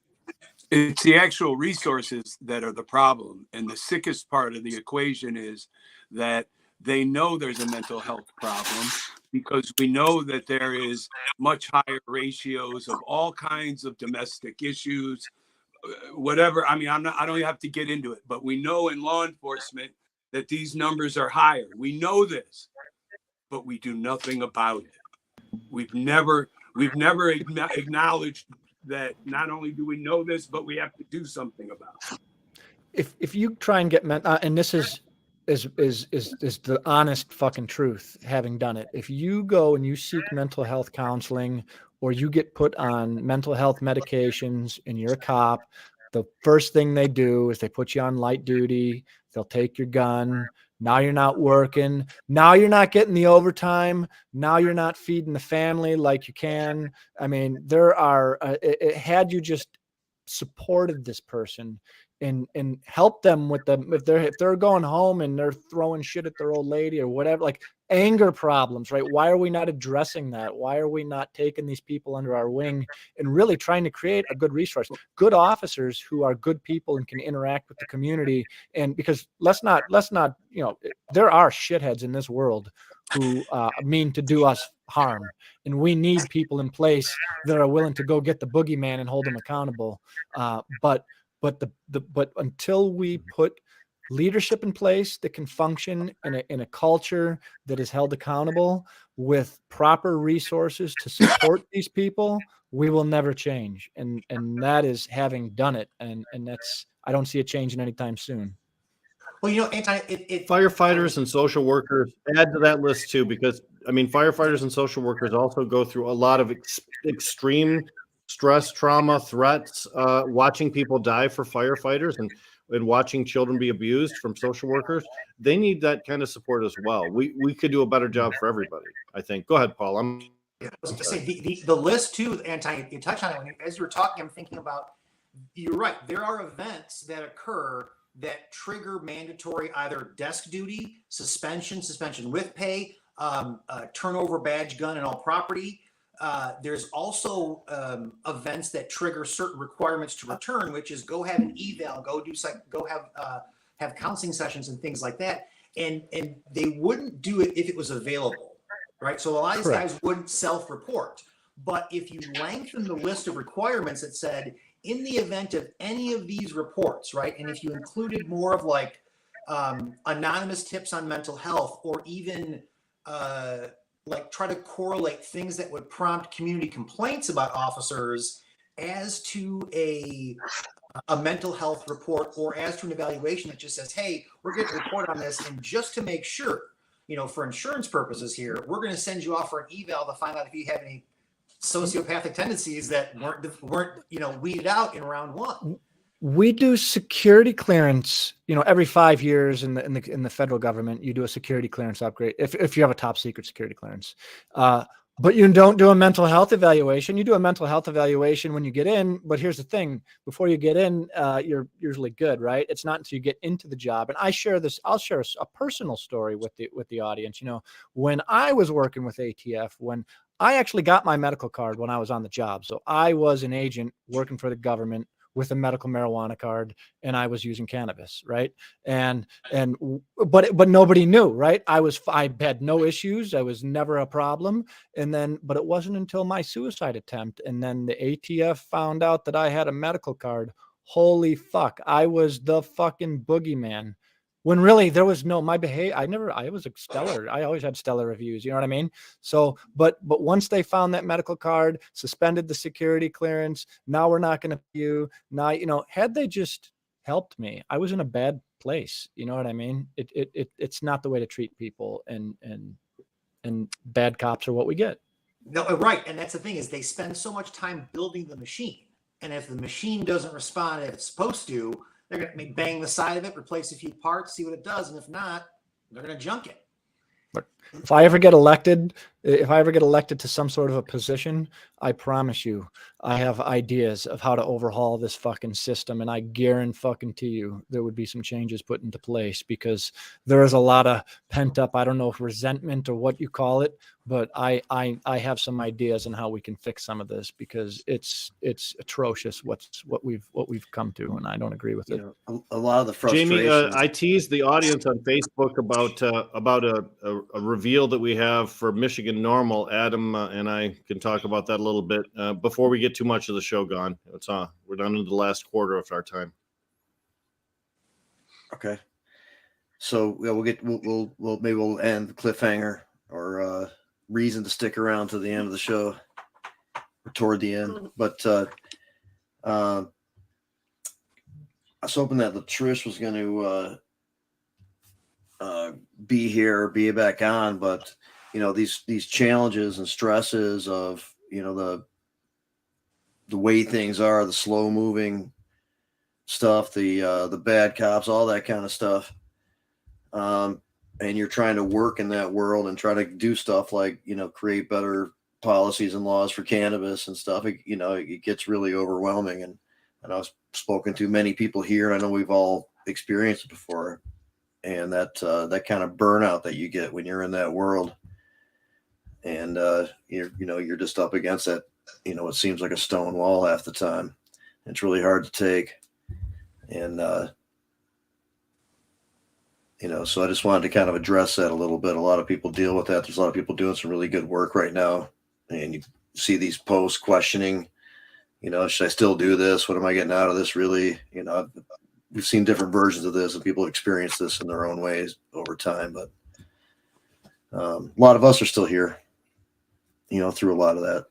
It's the actual resources that are the problem. And the sickest part of the equation is that they know there's a mental health problem because we know that there is much higher ratios of all kinds of domestic issues, whatever. I mean, I don't have to get into it, but we know in law enforcement that these numbers are higher. We know this, but we do nothing about it. We've never acknowledged that not only do we know this, but we have to do something about it. If you try and get and this is the honest fucking truth, having done it. If you go and you seek mental health counseling or you get put on mental health medications and you're a cop, the first thing they do is they put you on light duty. They'll take your gun. Now you're not working. Now you're not getting the overtime. Now you're not feeding the family like you can. I mean, had you just supported this person and help them with them if they're going home and they're throwing shit at their old lady or whatever, like anger problems, right? Why are we not addressing that? Why are we not taking these people under our wing and really trying to create a good resource, good officers who are good people and can interact with the community? And because let's not, you know, there are shitheads in this world who mean to do us harm, and we need people in place that are willing to go get the boogeyman and hold them accountable. But until we put leadership in place that can function in a culture that is held accountable with proper resources to support these people, we will never change. And that is having done it. And that's, I don't see it changing anytime soon. Well, you know, firefighters and social workers add to that list too, because I mean, firefighters and social workers also go through a lot of extreme stress, trauma, threats, watching people die for firefighters and watching children be abused from social workers. They need that kind of support as well. We could do a better job for everybody, I think. Go ahead, Paul. I was going to say the list too, Anton, you touched on it as you were talking. I'm thinking about, you're right. There are events that occur that trigger mandatory either desk duty, suspension with pay, turnover badge, gun, and all property. There's also events that trigger certain requirements to return, which is go have an eval, go have counseling sessions and things like that. And they wouldn't do it if it was available, right? So a lot of these guys wouldn't self-report. But if you lengthen the list of requirements that said, in the event of any of these reports, right? And if you included more of like anonymous tips on mental health, or even like try to correlate things that would prompt community complaints about officers as to a mental health report, or as to an evaluation that just says, hey, we're going to report on this. And just to make sure, you know, for insurance purposes here, we're going to send you off for an eval to find out if you have any sociopathic tendencies that weren't, you know, weeded out in round one. We do security clearance, you know, every 5 years in the federal government. You do a security clearance upgrade if you have a top secret security clearance. But you don't do a mental health evaluation. You do a mental health evaluation when you get in. But here's the thing: before you get in, you're usually good, right? It's not until you get into the job. And I'll share a personal story with the audience. You know, when I was working with ATF, when I actually got my medical card when I was on the job. So I was an agent working for the government with a medical marijuana card, and I was using cannabis, right? But nobody knew, right? I had no issues. I was never a problem. But it wasn't until my suicide attempt, and then the ATF found out that I had a medical card. Holy fuck. I was the fucking boogeyman. When really there was no, my behavior, I was stellar. I always had stellar reviews. You know what I mean? So, but once they found that medical card, suspended the security clearance, now we're not going to pay you. Now, you know, had they just helped me, I was in a bad place. You know what I mean? It's not the way to treat people, and bad cops are what we get. No, right. And that's the thing, is they spend so much time building the machine. And if the machine doesn't respond as it's supposed to, they're going to bang the side of it, replace a few parts, see what it does. And if not, they're going to junk it. But if I ever get elected to some sort of a position, I promise you, I have ideas of how to overhaul this fucking system. And I guarantee you there would be some changes put into place, because there is a lot of pent up, I don't know if resentment or what you call it, but I have some ideas on how we can fix some of this, because it's atrocious what we've come to, and I don't agree with it. You know, a lot of the frustration. Jamie, I teased the audience on Facebook about a reveal that we have for Michigan Normal. Adam and I can talk about that a little bit before we get too much of the show gone. We're down into the last quarter of our time. Okay, so yeah, we'll end the cliffhanger or reason to stick around to the end of the show, or toward the end. But I was hoping that Trish was going to be here, be back on, but you know, these challenges and stresses of, you know, the way things are, the slow moving stuff, the bad cops, all that kind of stuff. And you're trying to work in that world and try to do stuff like, you know, create better policies and laws for cannabis and stuff. It gets really overwhelming. And I was spoken to many people here, and I know we've all experienced it before. And that kind of burnout that you get when you're in that world, and you're just up against that. It seems like a stone wall half the time. It's really hard to take, and so I just wanted to kind of address that a little bit. A lot of people deal with that. There's a lot of people doing some really good work right now, and you see these posts questioning, should I still do this? What am I getting out of this? Really, we've seen different versions of this, and people have experienced this in their own ways over time. But a lot of us are still here, through a lot of that,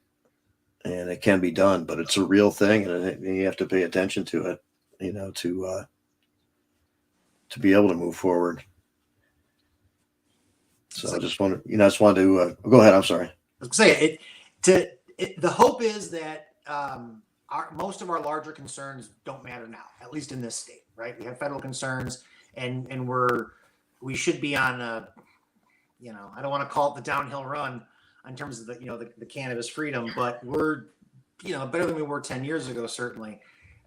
and it can be done. But it's a real thing, and you have to pay attention to it, to be able to move forward. So I just wanted to go ahead. I'm sorry. I was saying the hope is that most of our larger concerns don't matter now, at least in this state, right? We have federal concerns, and we should be on I don't want to call it the downhill run in terms of the cannabis freedom, but we're better than we were 10 years ago, certainly.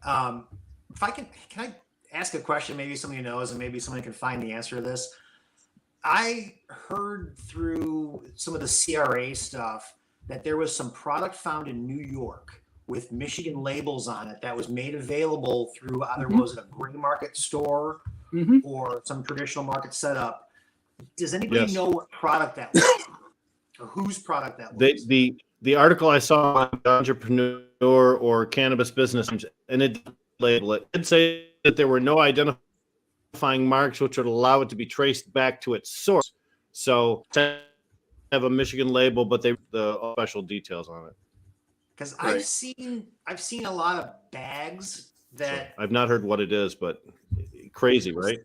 If I can I ask a question? Maybe somebody knows, and maybe somebody can find the answer to this. I heard through some of the CRA stuff that there was some product found in New York with Michigan labels on it that was made available through either was it a gray market store or some traditional market setup. Does anybody know what product that was or whose product that was? The article I saw on Entrepreneur or Cannabis Business, and it label it did say that there were no identifying marks which would allow it to be traced back to its source. So to have a Michigan label, but the special details on it. Because I've seen a lot of bags that I've not heard what it is, but crazy, right?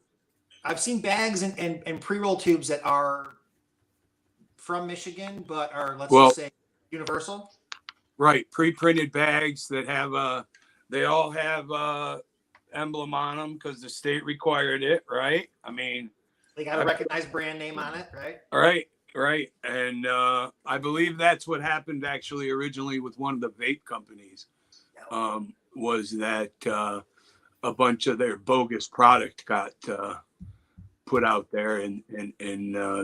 I've seen bags and pre-roll tubes that are from Michigan, but are just say universal. Right, pre-printed bags that have they all have emblem on them because the state required it, right? I mean, they got a recognized brand name on it, right? Right. And I believe that's what happened actually originally with one of the vape companies, was that a bunch of their bogus product got put out there in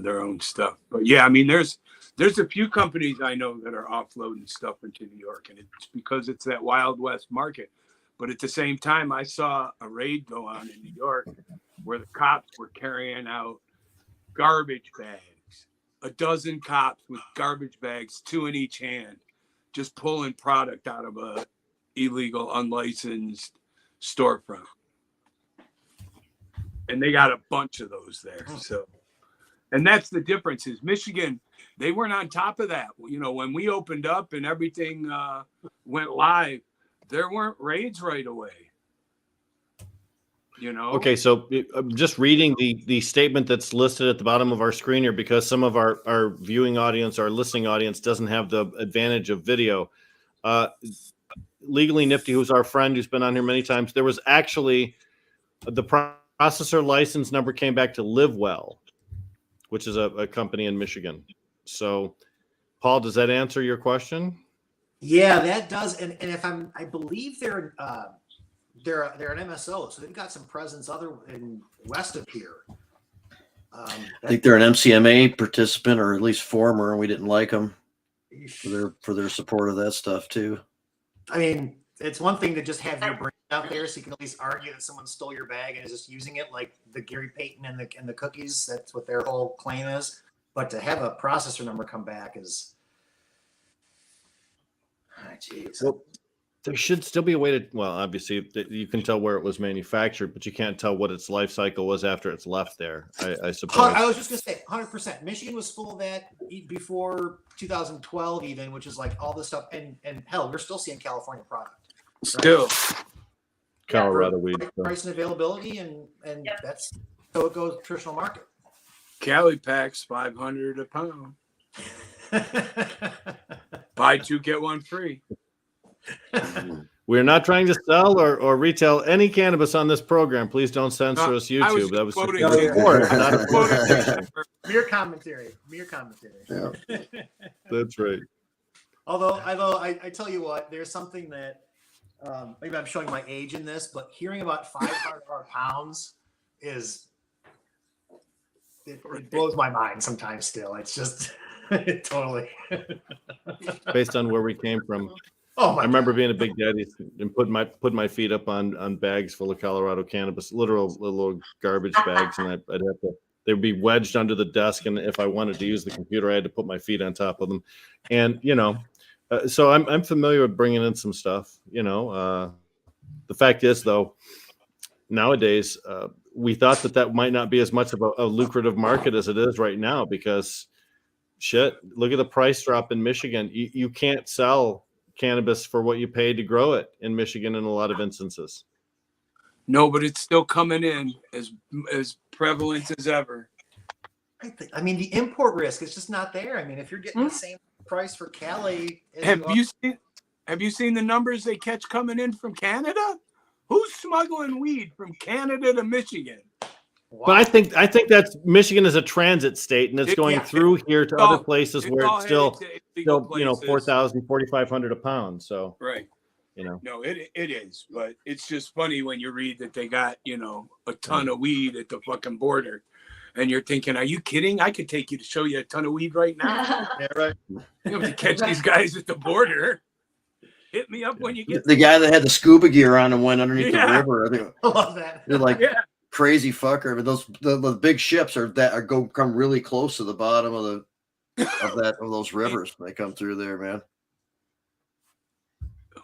their own stuff. But yeah, I mean, there's a few companies I know that are offloading stuff into New York, and it's because it's that Wild West market. But at the same time, I saw a raid go on in New York where the cops were carrying out garbage bags, a dozen cops with garbage bags, 2 in each hand, just pulling product out of a illegal, unlicensed storefront. And they got a bunch of those there. So, and that's the difference is Michigan, they weren't on top of that. When we opened up and everything went live, there weren't raids right away. Okay, so I'm just reading the statement that's listed at the bottom of our screen here because some of our viewing audience, our listening audience doesn't have the advantage of video. Legally Nifty, who's our friend who's been on here many times, there was actually the processor license number came back to Livewell, which is a company in Michigan. So, Paul, does that answer your question? Yeah, that does. And if I believe they're an MSO, so they've got some presence west of here. I think they're an MCMA participant, or at least former, and we didn't like them for their support of that stuff too. I mean, it's one thing to just have your brand out there, so you can at least argue that someone stole your bag and is just using it, like the Gary Payton and the cookies. That's what their whole claim is. But to have a processor number come back is, geez. Well, there should still be a way to. Well, obviously, you can tell where it was manufactured, but you can't tell what its life cycle was after it's left there. I suppose. I was just going to say, 100%. Michigan was full of that before 2012, even, which is like all this stuff. And hell, we're still seeing California product. Right? Still, Colorado weed, price and availability, and that's so it goes traditional market. Cali packs $500 a pound. Buy 2 get 1 free. We're not trying to sell or retail any cannabis on this program. Please don't censor us, YouTube. That was mere commentary. Yeah. That's right. Although I tell you what, there's something that maybe I'm showing my age in this, but hearing about $500 pounds it blows my mind sometimes still. It's just totally. Based on where we came from. Oh my I remember being a big daddy and putting my feet up on bags full of Colorado cannabis, literal little garbage bags, and I'd have to. They'd be wedged under the desk, and if I wanted to use the computer, I had to put my feet on top of them. And so I'm familiar with bringing in some stuff. The fact is, though, nowadays we thought that might not be as much of a lucrative market as it is right now because, shit, look at the price drop in Michigan. You can't sell cannabis for what you paid to grow it in Michigan in a lot of instances. No, but it's still coming in as prevalent as ever. I mean, the import risk is just not there. I mean, if you're getting the same price for Cali, have you seen the numbers they catch coming in from Canada? Who's smuggling weed from Canada to Michigan? Wow. But I think that's Michigan is a transit state, and it's going through here to other places where it's still 4,000, 4,500 a pound. So right. No, it is, but it's just funny when you read that they got, a ton of weed at the fucking border, and you're thinking, are you kidding? I could take you to show you a ton of weed right now. Yeah, right. You have to catch these guys at the border. Hit me up when you get the guy that had the scuba gear on and went underneath the river. I love that. They're like crazy fucker. But the big ships come really close to the bottom of those rivers when they come through there, man.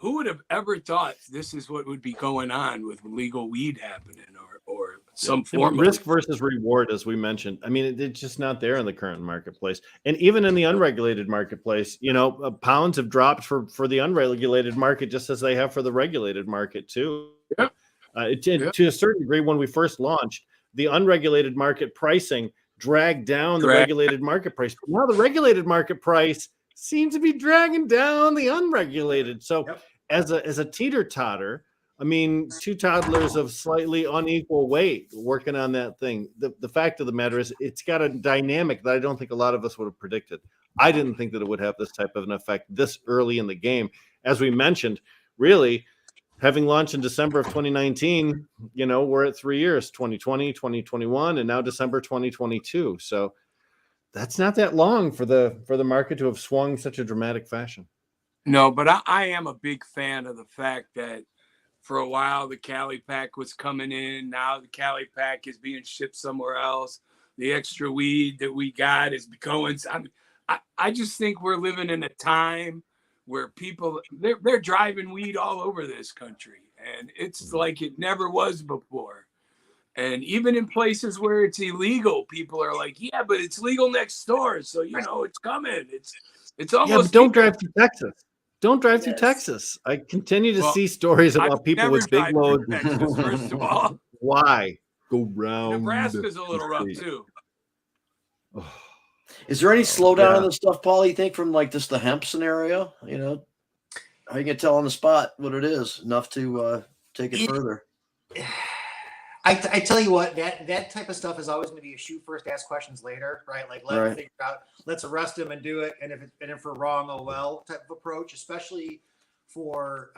Who would have ever thought this is what would be going on with legal weed happening or some form of risk versus reward, as we mentioned? I mean, it's just not there in the current marketplace. And even in the unregulated marketplace, pounds have dropped for the unregulated market, just as they have for the regulated market too. Yeah. To a certain degree, when we first launched, the unregulated market pricing dragged down the regulated market price. But now the regulated market price seems to be dragging down the unregulated. So as a teeter-totter, I mean, two toddlers of slightly unequal weight working on that thing. The fact of the matter is it's got a dynamic that I don't think a lot of us would have predicted. I didn't think that it would have this type of an effect this early in the game. As we mentioned, really, having launched in December of 2019, we're at 3 years, 2020, 2021, and now December 2022. So that's not that long for the market to have swung such a dramatic fashion. No, but I am a big fan of the fact that for a while the Cali pack was coming in. Now the Cali pack is being shipped somewhere else. The extra weed that we got is going. I just think we're living in a time where people they're driving weed all over this country, and it's like it never was before. And even in places where it's illegal, people are like, yeah, but it's legal next door. So, it's coming. It's almost. Yeah, but don't drive through Texas. Don't drive through Texas. I continue to see stories about people with big loads. Texas, first of all. Why? Go round. Nebraska's a little rough, too. Is there any slowdown in this stuff, Paul, you think, from like just the hemp scenario? How you can tell on the spot what it is enough to take it further? I tell you what, that type of stuff is always going to be a shoot first, ask questions later, right? Like let's figure out, let's arrest him and do it, and if we're wrong, oh well, type of approach, especially for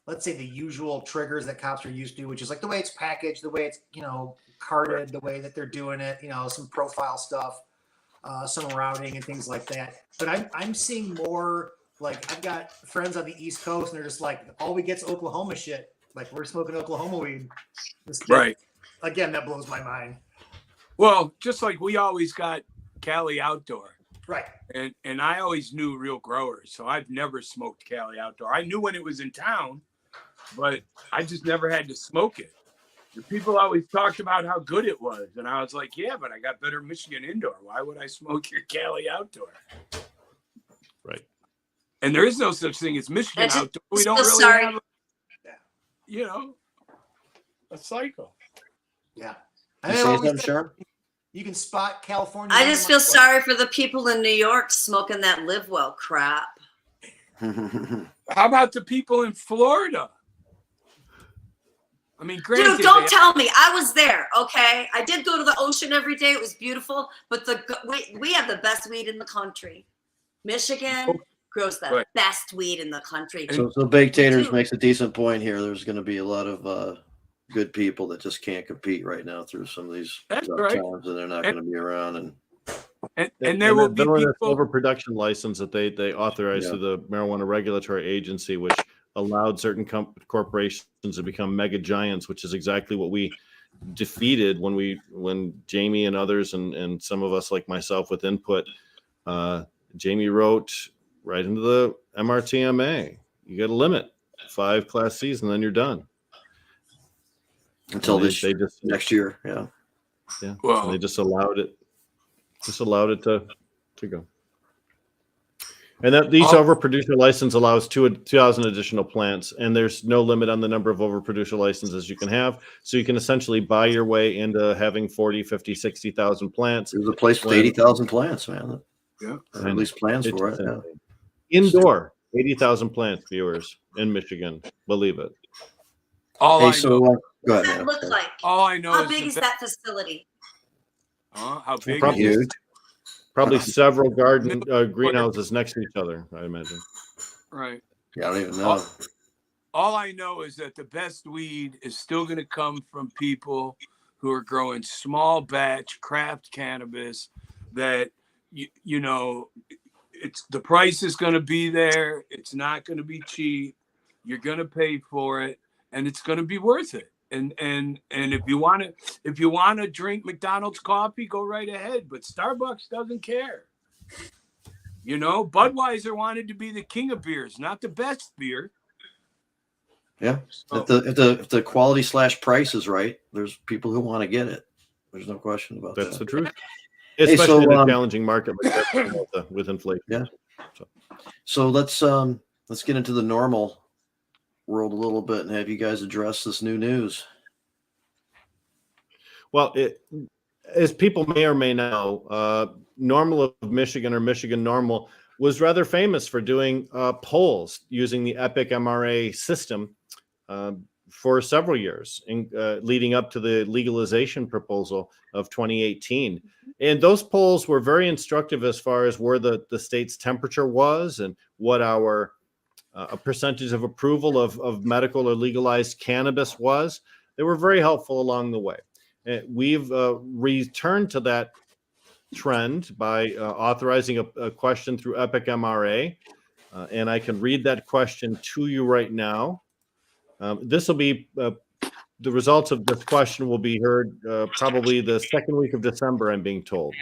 let's say the usual triggers that cops are used to, which is like the way it's packaged, the way it's carded, the way that they're doing it, some profile stuff, some routing and things like that. But I'm seeing more like I've got friends on the East Coast, and they're just like, all we get's Oklahoma shit. Like we're smoking Oklahoma weed. Right. Again, that blows my mind. Well, just like we always got Cali Outdoor. Right. And I always knew real growers. So I've never smoked Cali Outdoor. I knew when it was in town, but I just never had to smoke it. The people always talked about how good it was. And I was like, yeah, but I got better Michigan Indoor. Why would I smoke your Cali Outdoor? Right. And there is no such thing as Michigan Outdoor. We don't really have a cycle. Yeah. You can spot California. I just feel sorry for the people in New York smoking that live well crap. How about the people in Florida? I mean, granted, dude, don't tell me. I was there, okay? I did go to the ocean every day. It was beautiful, but we have the best weed in the country. Michigan, grows the best weed in the country. So Baked Taters makes a decent point here. There's going to be a lot of good people that just can't compete right now through some of these tough times, and they're not going to be around. And there will be people overproduction license that they authorized through the Marijuana Regulatory Agency, which allowed certain corporations to become mega giants, which is exactly what we defeated when Jamie and others and some of us like myself with input. Jamie wrote right into the MRTMA, you got a limit 5 Class Cs and then you're done until next year. Yeah. Well, and they just allowed it to go. And that each overproducer license allows 2,000 additional plants, and there's no limit on the number of overproducer licenses you can have. So you can essentially buy your way into having 40, 50, 60,000 plants. There's a place with 80,000 plants, man. Yeah. At least plans for it. Yeah. Indoor, 80,000 plants, viewers, in Michigan. Believe it. All What does that look like? All I know how big is that facility? How big? Probably huge. Probably several greenhouses next to each other, I imagine. Right. Yeah, I don't even know. All I know is that the best weed is still going to come from people who are growing small batch craft cannabis that, you know, it's the price is going to be there. It's not going to be cheap. You're going to pay for it, and it's going to be worth it. And if you want to drink McDonald's coffee, go right ahead. But Starbucks doesn't care. You know, Budweiser wanted to be the king of beers, not the best beer. Yeah. So, if the quality / price is right, there's people who want to get it. There's no question about that. That's the truth. Especially in a challenging market like that with inflation. Yeah. So let's get into the normal world a little bit and have you guys address this new news. Well, as people may or may know, Normal of Michigan, or Michigan Normal, was rather famous for doing polls using the EPIC MRA system for several years, leading up to the legalization proposal of 2018. And those polls were very instructive as far as where the state's temperature was and what our a percentage of approval of medical or legalized cannabis was. They were very helpful along the way. We've returned to that trend by authorizing a question through EPIC MRA. And I can read that question to you right now. This will be, the results of this question will be heard probably the second week of December, I'm being told.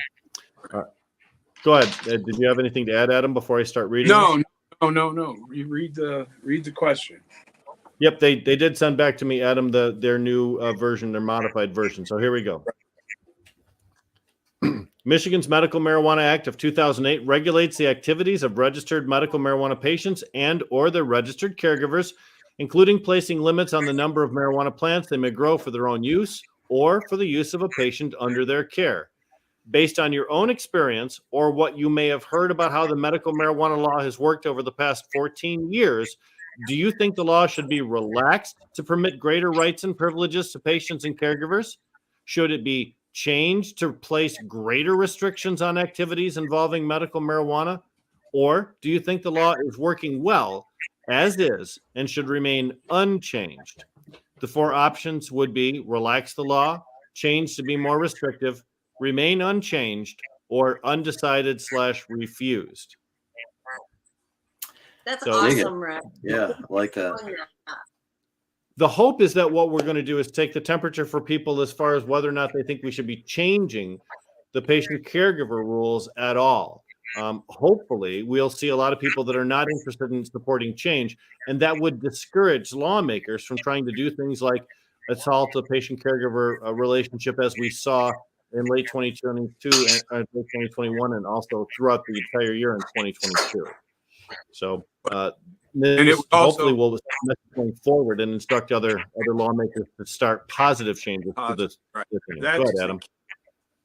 Go ahead. Did you have anything to add, Adam, before I start reading? No. You read the question. Yep, they did send back to me, Adam, their new version, their modified version. So here we go. Michigan's Medical Marijuana Act of 2008 regulates the activities of registered medical marijuana patients and or their registered caregivers, including placing limits on the number of marijuana plants they may grow for their own use or for the use of a patient under their care. Based on your own experience or what you may have heard about how the medical marijuana law has worked over the past 14 years, do you think the law should be relaxed to permit greater rights and privileges to patients and caregivers? Should it be changed to place greater restrictions on activities involving medical marijuana? Or do you think the law is working well as is and should remain unchanged? The 4 options would be relax the law, change to be more restrictive, remain unchanged, or undecided / refused. That's awesome, Rick. Yeah, I like that. The hope is that what we're going to do is take the temperature for people as far as whether or not they think we should be changing the patient caregiver rules at all. Hopefully, we'll see a lot of people that are not interested in supporting change, and that would discourage lawmakers from trying to do things like assault a patient caregiver relationship, as we saw in late 2022 and late 2021, and also throughout the entire year in 2022. So this hopefully will going forward and instruct other lawmakers to start positive changes to this. Right. Go ahead, Adam.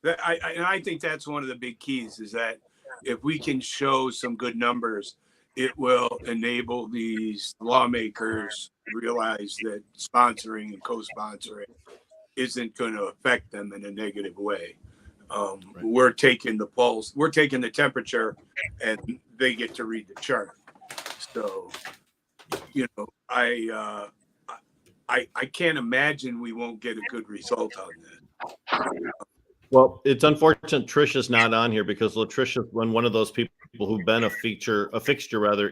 I think that's one of the big keys, is that if we can show some good numbers, it will enable these lawmakers to realize that sponsoring and co-sponsoring isn't going to affect them in a negative way. We're taking the pulse, we're taking the temperature, and they get to read the chart. So, you know, I can't imagine we won't get a good result on this. Well, it's unfortunate Trisha's not on here because Latricia's one of those people who've been a fixture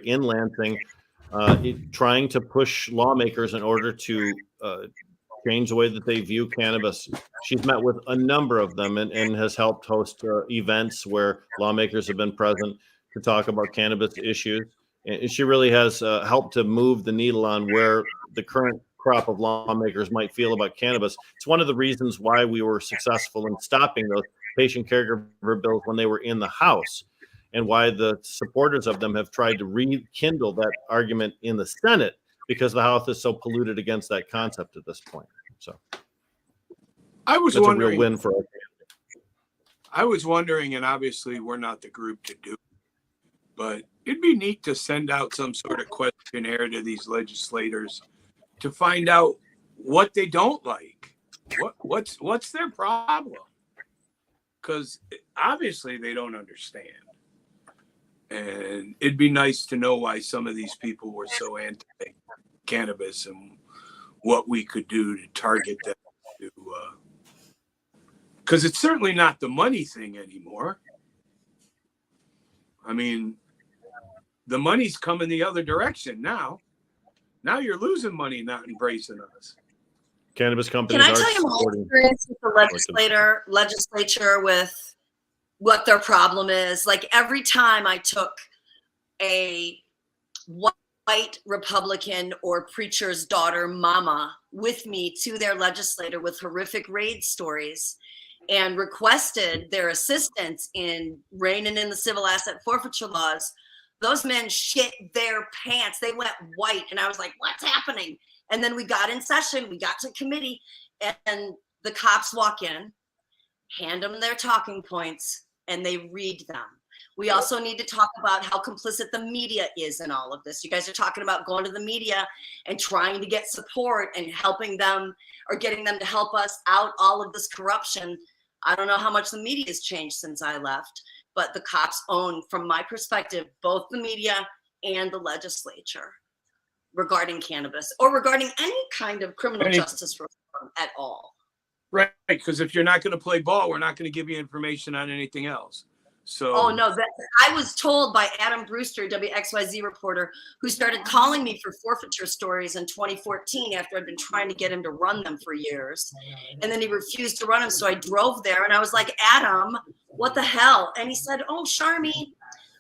in Lansing, trying to push lawmakers in order to change the way that they view cannabis. She's met with a number of them and has helped host events where lawmakers have been present to talk about cannabis issues. And she really has helped to move the needle on where the current crop of lawmakers might feel about cannabis. It's one of the reasons why we were successful in stopping those patient caregiver bills when they were in the House, and why the supporters of them have tried to rekindle that argument in the Senate, because the House is so polluted against that concept at this point. So I was that's wondering, a real win for us. I was wondering, and obviously we're not the group to do it, but it'd be neat to send out some sort of questionnaire to these legislators to find out what they don't like. What's their problem? Because obviously they don't understand. And it'd be nice to know why some of these people were so anti-cannabis and what we could do to target them. Because it's certainly not the money thing anymore. I mean, the money's coming the other direction now. Now you're losing money not embracing us. Cannabis companies Can I tell you my experience with the legislature with what their problem is? Like every time I took a white Republican or preacher's daughter mama with me to their legislator with horrific raid stories and requested their assistance in reining in the civil asset forfeiture laws, those men shit their pants. They went white. And I was like, what's happening? And then we got in session, we got to committee, and the cops walk in, hand them their talking points, and they read them. We also need to talk about how complicit the media is in all of this. You guys are talking about going to the media and trying to get support and helping them or getting them to help us out all of this corruption. I don't know how much the media has changed since I left, but the cops own, from my perspective, both the media and the legislature regarding cannabis or regarding any kind of criminal justice reform at all. Right, because if you're not going to play ball, we're not going to give you information on anything else. So, oh no, I was told by Adam Brewster, WXYZ reporter, who started calling me for forfeiture stories in 2014 after I'd been trying to get him to run them for years. And then he refused to run them. So I drove there and I was like, Adam, what the hell? And he said, oh, Charmie,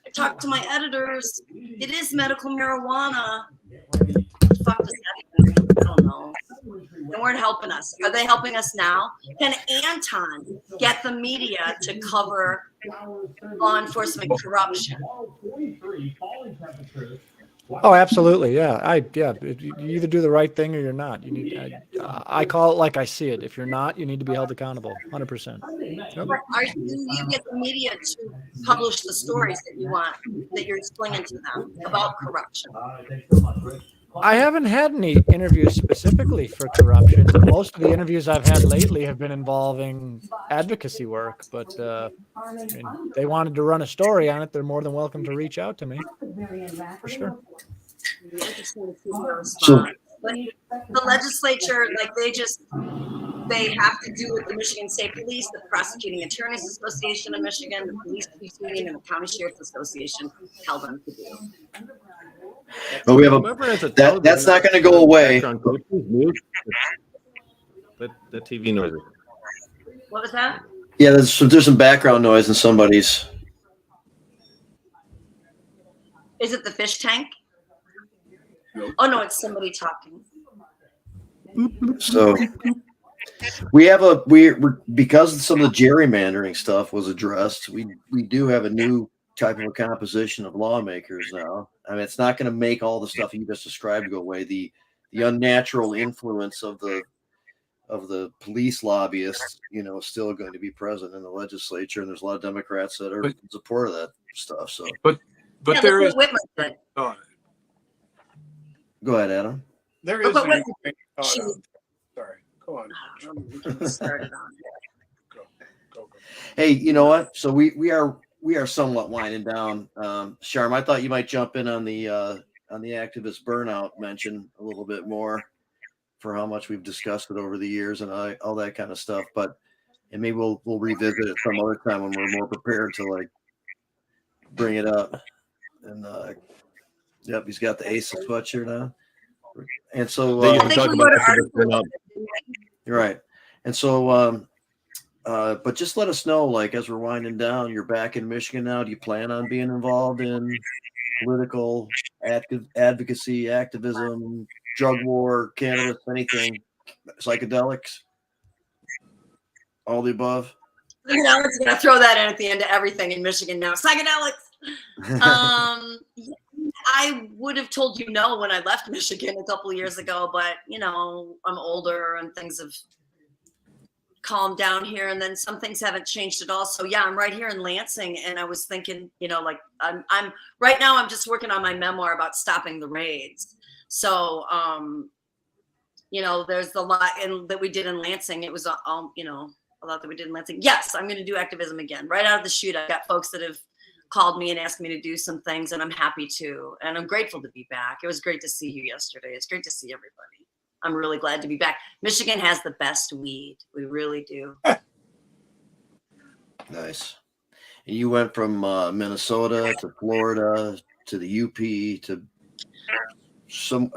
I talked to my editors. It is medical marijuana. Fuck does that mean? I don't know. They weren't helping us. Are they helping us now? Can Anton get the media to cover law enforcement corruption? Oh, absolutely. Yeah. You either do the right thing or you're not. You need. I call it like I see it. If you're not, you need to be held accountable. 100%. Yep. You get the media to publish the stories that you want, that you're explaining to them about corruption? I haven't had any interviews specifically for corruption. Most of the interviews I've had lately have been involving advocacy work, but I mean, they wanted to run a story on it. They're more than welcome to reach out to me. For sure. So, but the legislature, like they have to do with the Michigan State Police, the Prosecuting Attorneys Association of Michigan, the Police Chiefs Union, and the County Sheriff's Association tell them to do. but we have that's not going to go away. That TV noise. What was that? Yeah, there's some background noise in somebody's. Is it the fish tank? Oh no, it's somebody talking. So we have we're because some of the gerrymandering stuff was addressed. We do have a new type of a composition of lawmakers now. I mean, it's not going to make all the stuff you just described go away. The unnatural influence of the police lobbyists, is still going to be present in the legislature, and there's a lot of Democrats that are in support of that stuff. So, but yeah, there is. Go ahead, Adam. There is. Sorry, go on. Started on Hey, you know what? So we are somewhat winding down. Charm, I thought you might jump in on the activist burnout mention a little bit more for how much we've discussed it over the years and all that kind of stuff. But and maybe we'll revisit it some other time when we're more prepared to like bring it up. And yep, he's got the Ace of sweatshirt on. And so They used I to think talk we about go to activist burnout. articles. you're right. And so but just let us know, like, as we're winding down, you're back in Michigan now. Do you plan on being involved in political advocacy, activism, drug war, cannabis, anything, psychedelics, all the above? Psychedelics, gonna throw that in at the end of everything in Michigan now. Psychedelics. I would have told you no when I left Michigan a couple of years ago, but you know, I'm older and things have calmed down here, and then some things haven't changed at all. So yeah, I'm right here in Lansing, and I was thinking, you know, like I'm right now I'm just working on my memoir about stopping the raids. So you know, there's a lot that we did in Lansing. It was you know, a lot that we did in Lansing. Yes, I'm going to do activism again. Right out of the chute, I've got folks that have called me and asked me to do some things, and I'm happy to. And I'm grateful to be back. It was great to see you yesterday. It's great to see everybody. I'm really glad to be back. Michigan has the best weed. We really do. Nice. And you went from Minnesota to Florida to the UP to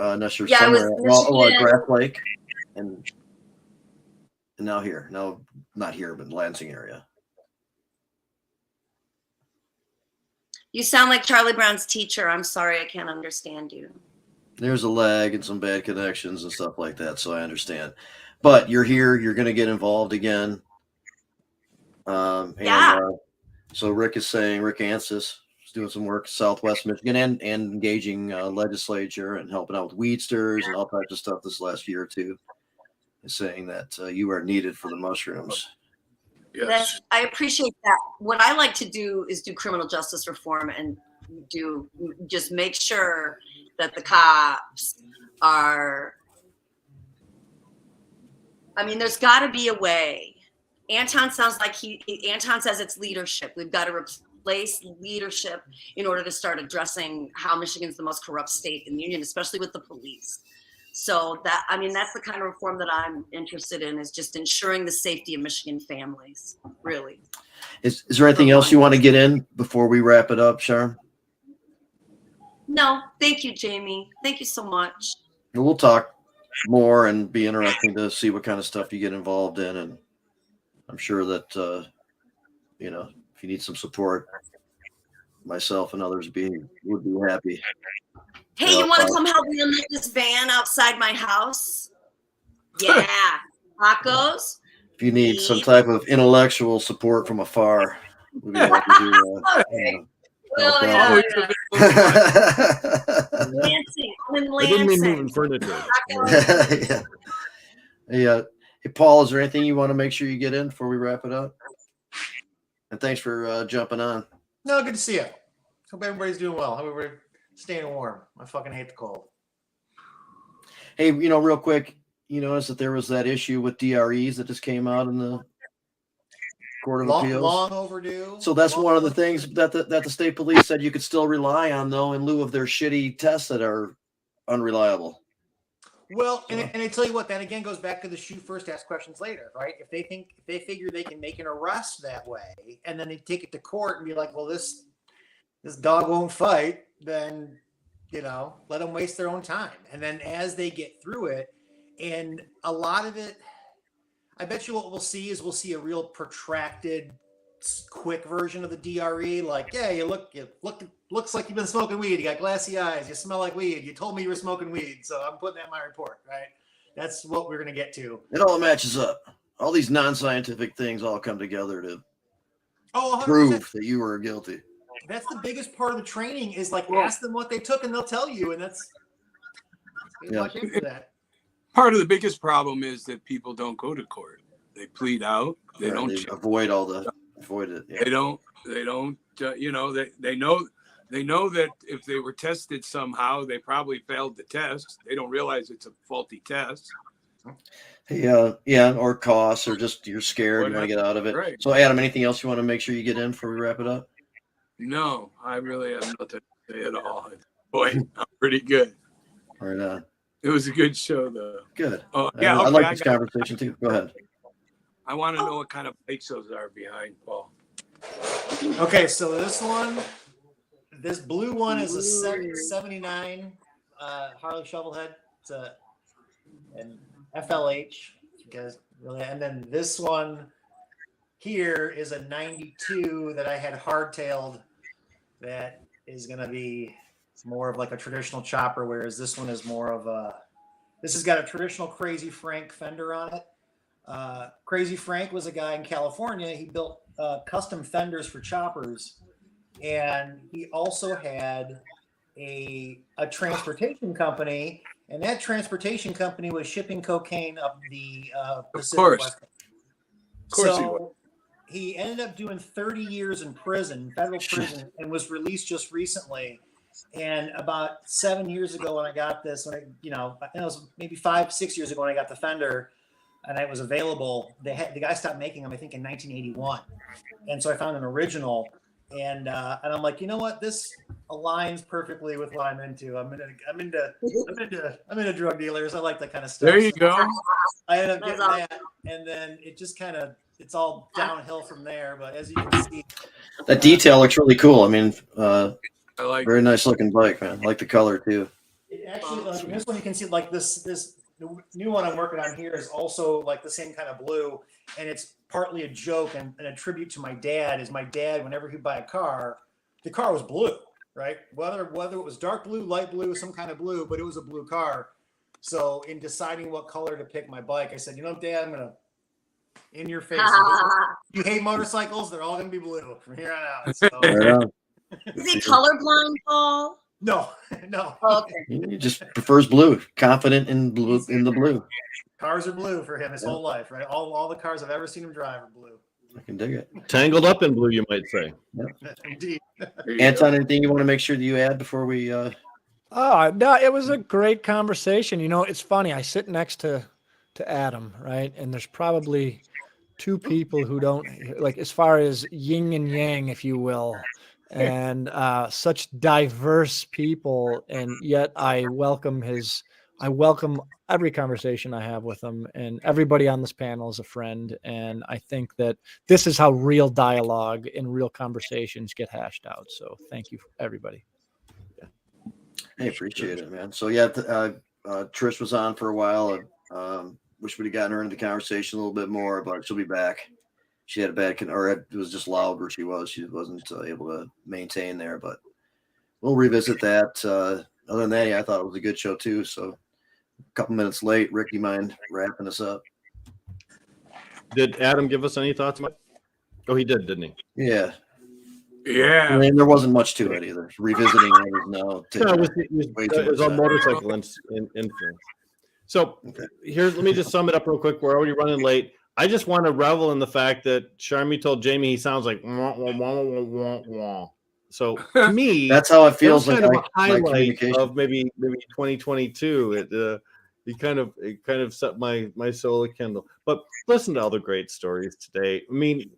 not sure, Yeah, somewhere, Grass Lake, and now here. No, not here, but Lansing area. You sound like Charlie Brown's teacher. I'm sorry, I can't understand you. There's a lag and some bad connections and stuff like that, so I understand. But you're here. You're going to get involved again. Yeah. So Rick Ansis is doing some work Southwest Michigan and engaging legislature and helping out with weedsters and all types of stuff this last year or two, and saying that you are needed for the mushrooms. Yes. I appreciate that. What I like to do is do criminal justice reform and just make sure that the cops are, I mean, there's got to be a way. Anton sounds like Anton says it's leadership. We've got to replace leadership in order to start addressing how Michigan's the most corrupt state in the union, especially with the police. So that, I mean, that's the kind of reform that I'm interested in, is just ensuring the safety of Michigan families, really. Is there anything else you want to get in before we wrap it up, Charm? No, thank you, Jamie. Thank you so much. We'll talk more and be interesting to see what kind of stuff you get involved in. And I'm sure that, you know, if you need some support, myself and others would be happy. Hey, you want to come help me unload this van outside my house? Yeah. Tacos? If you need some type of intellectual support from afar, we'd be happy to Well, yeah. Lansing. I'm in I didn't mean Lansing. moving furniture. Yeah. Hey, Paul, is there anything you want to make sure you get in before we wrap it up? And thanks for jumping on. No, good to see you. Hope everybody's doing well. Hope everybody's staying warm. I fucking hate the cold. Hey, you know, real quick, you notice that there was that issue with DREs that just came out in the Court of Appeals. Long overdue. So that's one of the things that the state police said you could still rely on, though, in lieu of their shitty tests that are unreliable. Well, and I tell you what, that again goes back to the shoot first, ask questions later, right? If they figure they can make an arrest that way, and then they take it to court and be like, well, this dog won't fight, then, you know, let them waste their own time. And then as they get through it, and a lot of it, I bet you what we'll see a real protracted, quick version of the DRE. Like, yeah, looks like you've been smoking weed. You got glassy eyes. You smell like weed. You told me you were smoking weed, so I'm putting that in my report, right? That's what we're gonna get to. It all matches up. All these non-scientific things all come together to 100%. prove that you were guilty. That's the biggest part of the training is like ask them what they took and they'll tell you, and that's much into that. Part of the biggest problem is that people don't go to court. They plead out. They don't avoid it. Yeah. They don't. You know, they know that if they were tested somehow, they probably failed the test. They don't realize it's a faulty test. Yeah, or costs, or just you're scared, you want to get out of it. Right. So, Adam, anything else you want to make sure you get in before we wrap it up? No, I really have nothing to say at all. Boy, I'm pretty good. Right on. It was a good show, though. Good. Yeah, I okay, like this conversation too. Go ahead. I want to know what kind of bikes those are behind, Paul. Okay, so this blue one is a 79 Harley Shovelhead. It's an FLH. You guys really, and then this one here is a 92 that I had hardtailed. That is going to be more of like a traditional chopper, whereas this one is more of a. This has got a traditional Crazy Frank fender on it. Crazy Frank was a guy in California. He built custom fenders for choppers, and he also had a transportation company, and that transportation company was shipping cocaine up the Pacific West Coast. Of course, So he ended up doing 30 years in prison, federal prison, and was released just recently. And about 7 years ago, when I got this, it was maybe 5-6 years ago when I got the fender, and it was available. The guy stopped making them, I think, in 1981, and so I found an original, and I'm like, you know what, this aligns perfectly with what I'm into. I'm into drug dealers. I like that kind of stuff. there you go. I ended up getting that, and then it just it's all downhill from there. But as you can see, that detail looks really cool. I mean, I like very nice looking bike, man. I like the color too. it actually, like, this one you can see, like this the new one I'm working on here is also like the same kind of blue, and it's partly a joke and a tribute to my dad. Is my dad, whenever he'd buy a car, the car was blue, right? Whether it was dark blue, light blue, some kind of blue, but it was a blue car. So in deciding what color to pick my bike, I said, Dad, I'm gonna in your face. You hate motorcycles? They're all gonna be blue from here on out. So. Right on. Is he colorblind, Paul? No. Okay. He just prefers blue. Confident in blue, in the blue. Cars are blue for him his whole life, right? All the cars I've ever seen him drive are blue. I can dig it. Tangled up in blue, you might say. Indeed. Anton, anything you want to make sure that you add before we? Oh no, it was a great conversation. It's funny. I sit next to Adam, right, and there's probably two people who don't like, as far as yin and yang, if you will. And such diverse people, and yet I welcome every conversation I have with them, and everybody on this panel is a friend. And I think that this is how real dialogue and real conversations get hashed out. So thank you, everybody. Hey, appreciate it, man. So yeah, Trish was on for a while. Wish we'd have gotten her into the conversation a little bit more, but she'll be back. She had a bad, or it was just loud where she was. She wasn't able to maintain there, but we'll revisit that. Other than that, yeah, I thought it was a good show too. So a couple minutes late. Rick, you mind wrapping us up? Did Adam give us any thoughts? Oh, he did, didn't he? Yeah. Yeah. I mean, there wasn't much to it either. Revisiting it is now. It was on motorcycle influence. So let me just sum it up real quick. We're already running late. I just want to revel in the fact that Charmie told Jamie he sounds like wah, wah, wah, wah, wah, wah. So to me, that's how it feels. Kind of a highlight of maybe 2022. It kind of set my soul akindle. But listen to all the great stories today. I mean,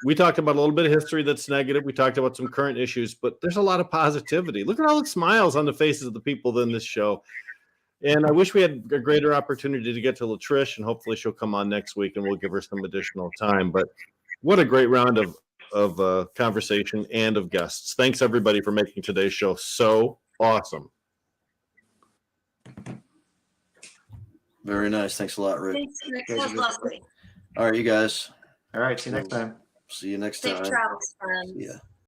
we talked about a little bit of history that's negative. We talked about some current issues, but there's a lot of positivity. Look at all the smiles on the faces of the people in this show. And I wish we had a greater opportunity to get to Latrish, and hopefully she'll come on next week and we'll give her some additional time. But what a great round of conversation and of guests. Thanks, everybody, for making today's show so awesome. Very nice. Thanks a lot, Rick. Thanks, Rick. That was lovely. All right, you guys. All right. See you next time. See you next Safe time. travels, friends. Yeah.